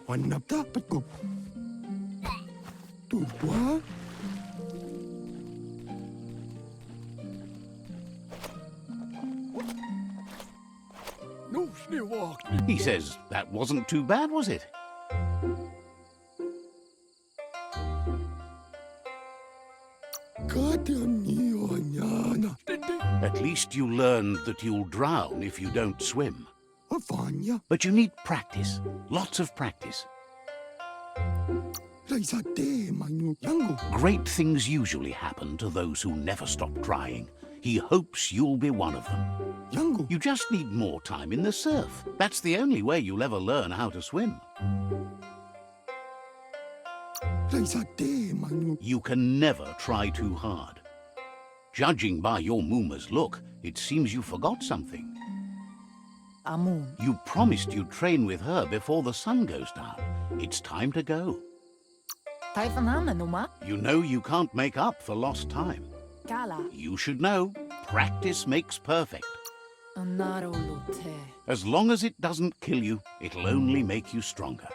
Wanapta patko. Turwa. No walk. He says that wasn't too bad, was it? At least you learned that you'll drown if you don't swim. Vanya. But you need practice. Lots of practice. Great things usually happen to those who never stop trying. He hopes you'll be one of them. You just need more time in the surf. That's the only way you'll ever learn how to swim. You can never try too hard. Judging by your Mooma's look, it seems you forgot something. Amun. You promised you'd train with her before the sun goes down. It's time to go. You know you can't make up for lost time. You should know, practice makes perfect. As long as it doesn't kill you, it'll only make you stronger.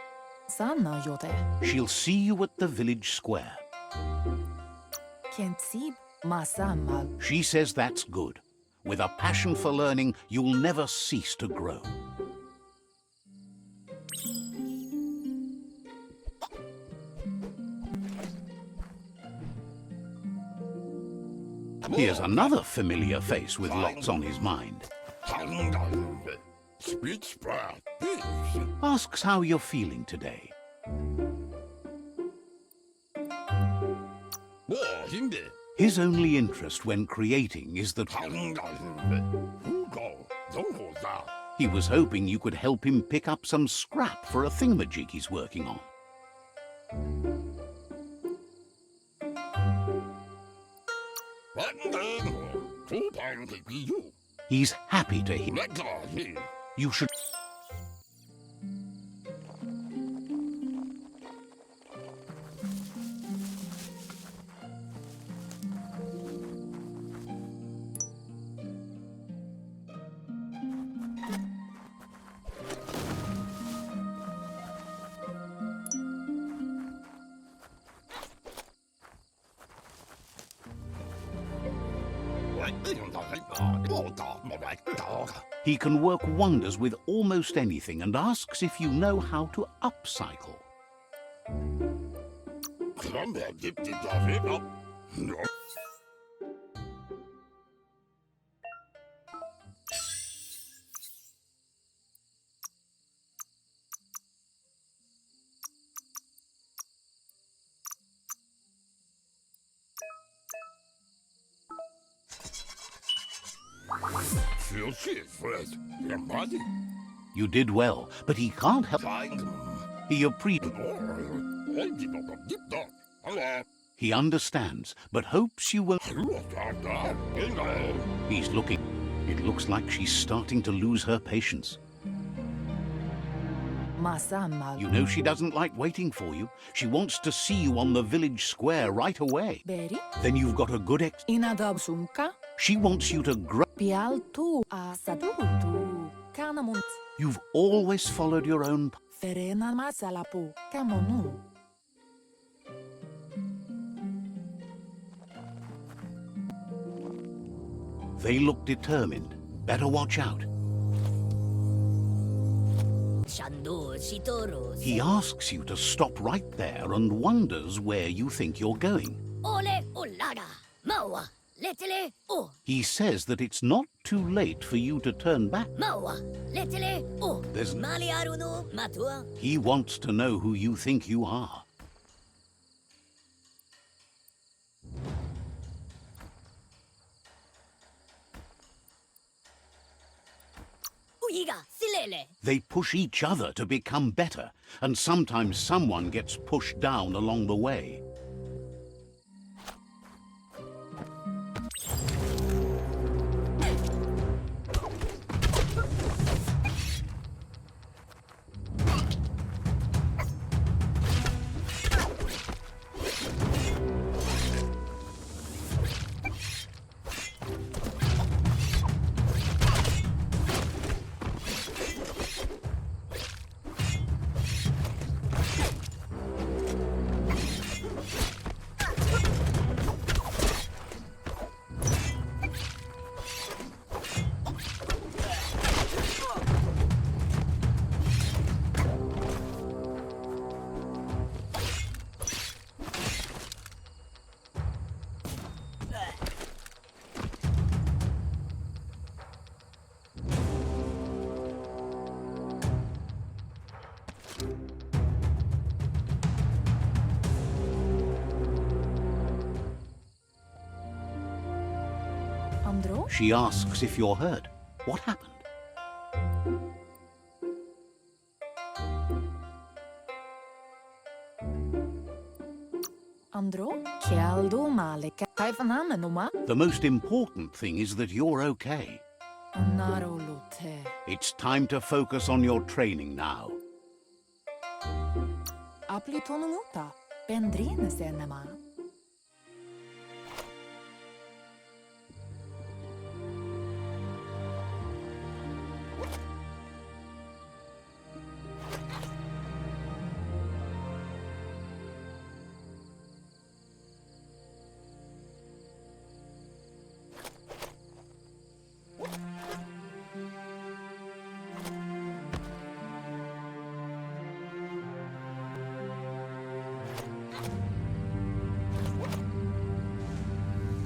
She'll see you at the village square. She says that's good. With a passion for learning, you'll never cease to grow. Here's another familiar face with lots on his mind. Asks how you're feeling today. His only interest when creating is that he was hoping you could help him pick up some scrap for a thingamajig he's working on. He's happy to hear. You should... He can work wonders with almost anything and asks if you know how to upcycle. You did well, but he can't help. He understands, but hopes you will. He's looking. It looks like she's starting to lose her patience. You know she doesn't like waiting for you. She wants to see you on the village square right away. Then you've got a good She wants you to grow. You've always followed your own They look determined. Better watch out. He asks you to stop right there and wonders where you think you're going. He says that it's not too late for you to turn back. He wants to know who you think you are. They push each other to become better, and sometimes someone gets pushed down along the way. Andro? She asks if you're hurt. What happened? Andro? Kialdo malika. Kaifanana numa? The most important thing is that you're okay. Naro lute. It's time to focus on your training now. Apli tonumuta. Bendrine senema.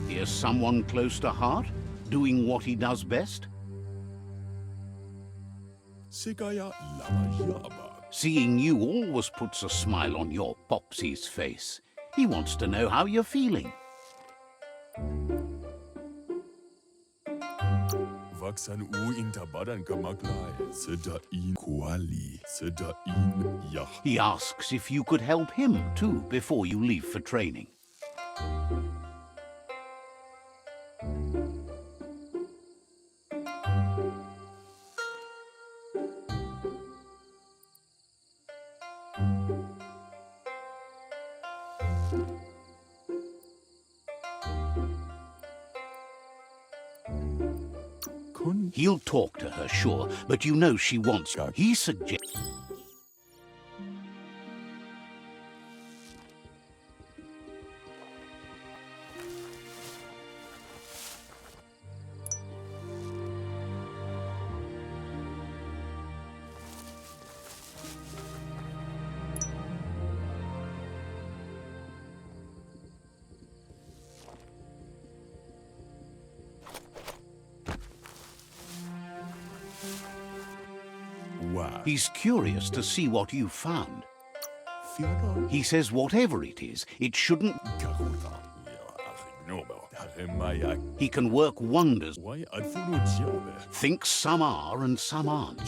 Here's someone close to heart, doing what he does best. Sigaya lama yaba. Seeing you always puts a smile on your Popsy's face. He wants to know how you're feeling. Vaksan u intabadan kamaklai. Seda in kuali. Seda in yah. He asks if you could help him too before you leave for training. He'll talk to her, sure, but you know she wants you. He suggests... He's curious to see what you found. He says whatever it is, it shouldn't... He can work wonders. Think some are and some aren't.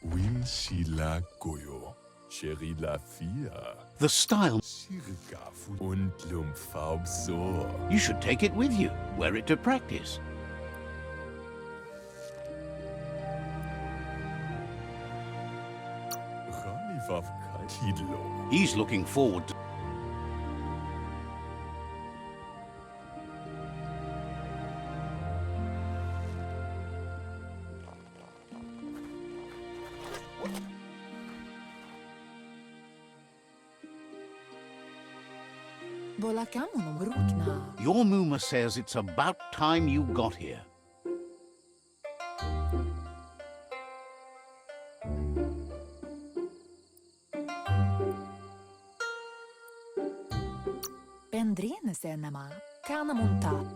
Winshila goyo. Chérie la fille. The style... Und so. You should take it with you. Wear it to practice. He's looking forward to... Your Muma says it's about time you got here.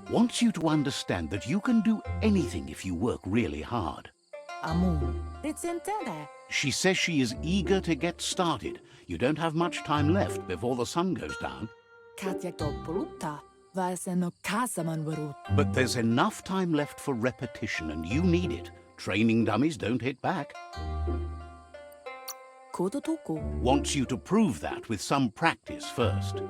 Wants you to understand that you can do anything if you work really hard. She says she is eager to get started. You don't have much time left before the sun goes down. But there's enough time left for repetition, and you need it. Training dummies don't hit back. Wants you to prove that with some practice first.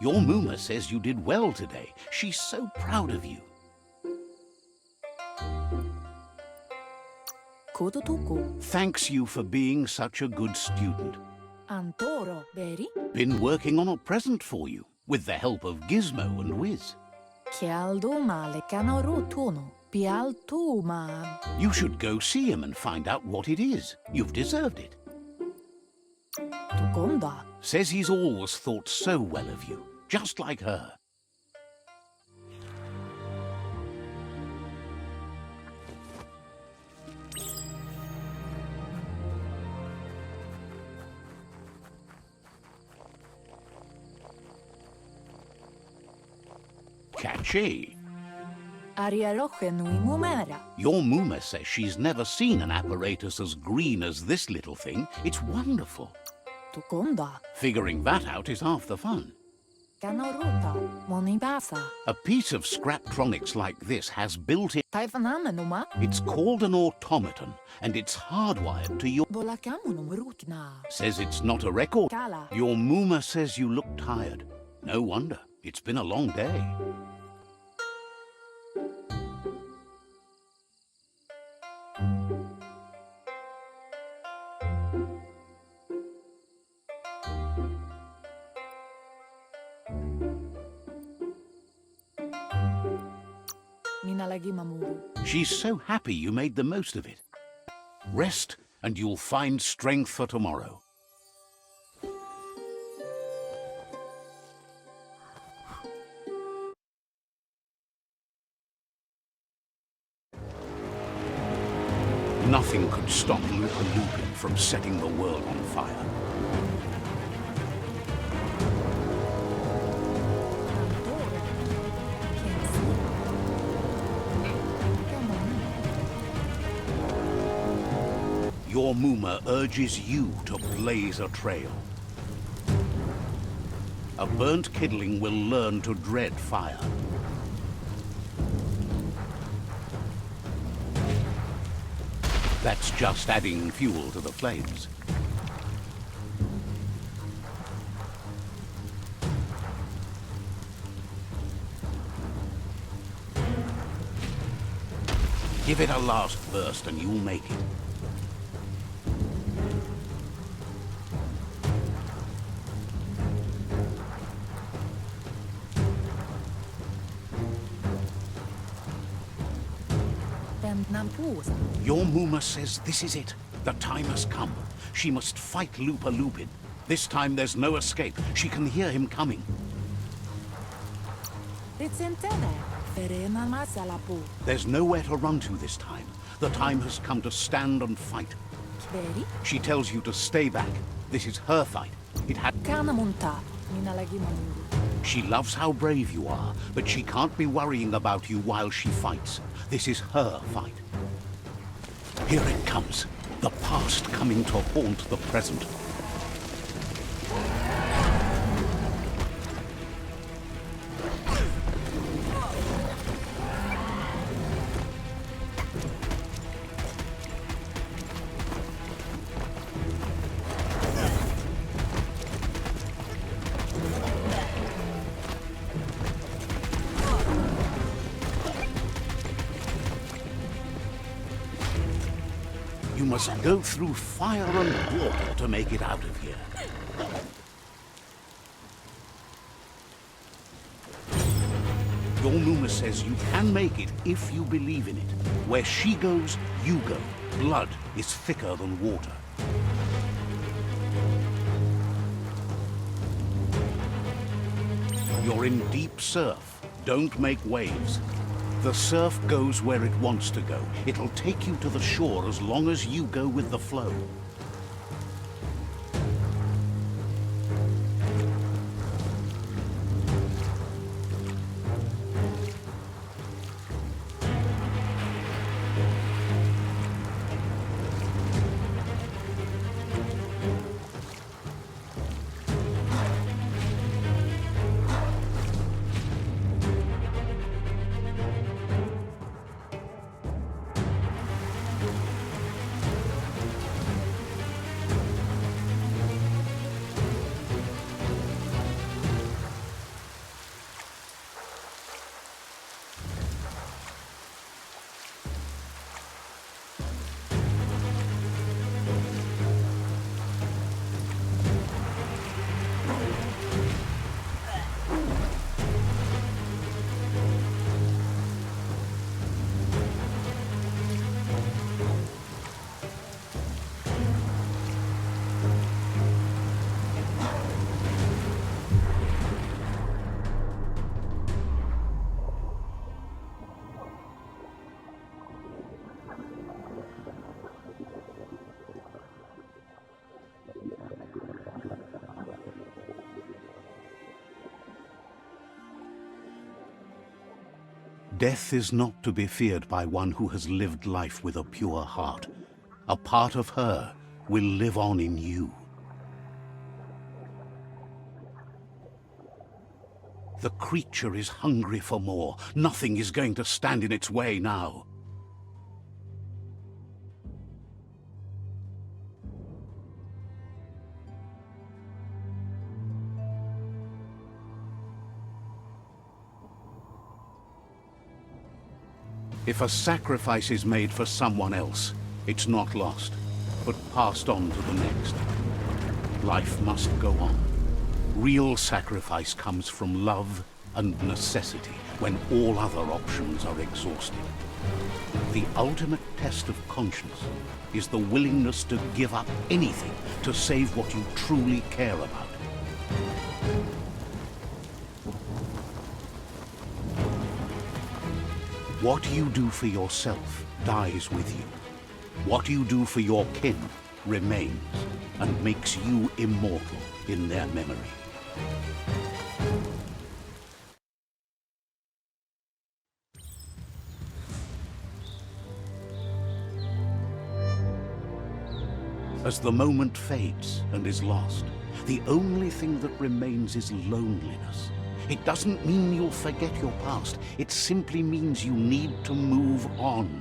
Your Muma says you did well today. She's so proud of you. Thanks you for being such a good student. Been working on a present for you. with the help of Gizmo and Wiz. Malika no rotono. Pialtuma. You should go see him and find out what it is. You've deserved it. Tukonda. Says he's always thought so well of you, just like her. Catchy. Ariaroche nui mumera. Your Muma says she's never seen an apparatus as green as this little thing. It's wonderful. Tukonda. Figuring that out is half the fun. Kanoruta. Monibasa. A piece of Scraptronics like this has built-in... Taifanamenuma. It's called an automaton, and it's hardwired to your... Bolakamunum rutna. Says it's not a record. Kala. Your Muma says you look tired. No wonder. It's been a long day. Minalagi mamuru. She's so happy you made the most of it. Rest, and you'll find strength for tomorrow. Nothing could stop Lupa Lupin from setting the world on fire. Your Muma urges you to blaze a trail. A burnt kidling will learn to dread fire. That's just adding fuel to the flames. Give it a last burst and you'll make it. Your Muma says this is it. The time has come. She must fight Lupa Lupin. This time there's no escape. She can hear him coming. There's nowhere to run to this time. The time has come to stand and fight. She tells you to stay back. This is her fight. It had... She loves how brave you are, but she can't be worrying about you while she fights. This is her fight. Here it comes. The past coming to haunt the present. You must go through fire and water to make it out of here. Your Muma says you can make it if you believe in it. Where she goes, you go. Blood is thicker than water. You're in deep surf. Don't make waves. The surf goes where it wants to go. It'll take you to the shore as long as you go with the flow. Death is not to be feared by one who has lived life with a pure heart. A part of her will live on in you. The creature is hungry for more. Nothing is going to stand in its way now. If a sacrifice is made for someone else, it's not lost, but passed on to the next. Life must go on. Real sacrifice comes from love and necessity, when all other options are exhausted. The ultimate test of conscience is the willingness to give up anything to save what you truly care about. What you do for yourself dies with you. What you do for your kin remains and makes you immortal in their memory. As the moment fades and is lost, the only thing that remains is loneliness. It doesn't mean you'll forget your past. It simply means you need to move on.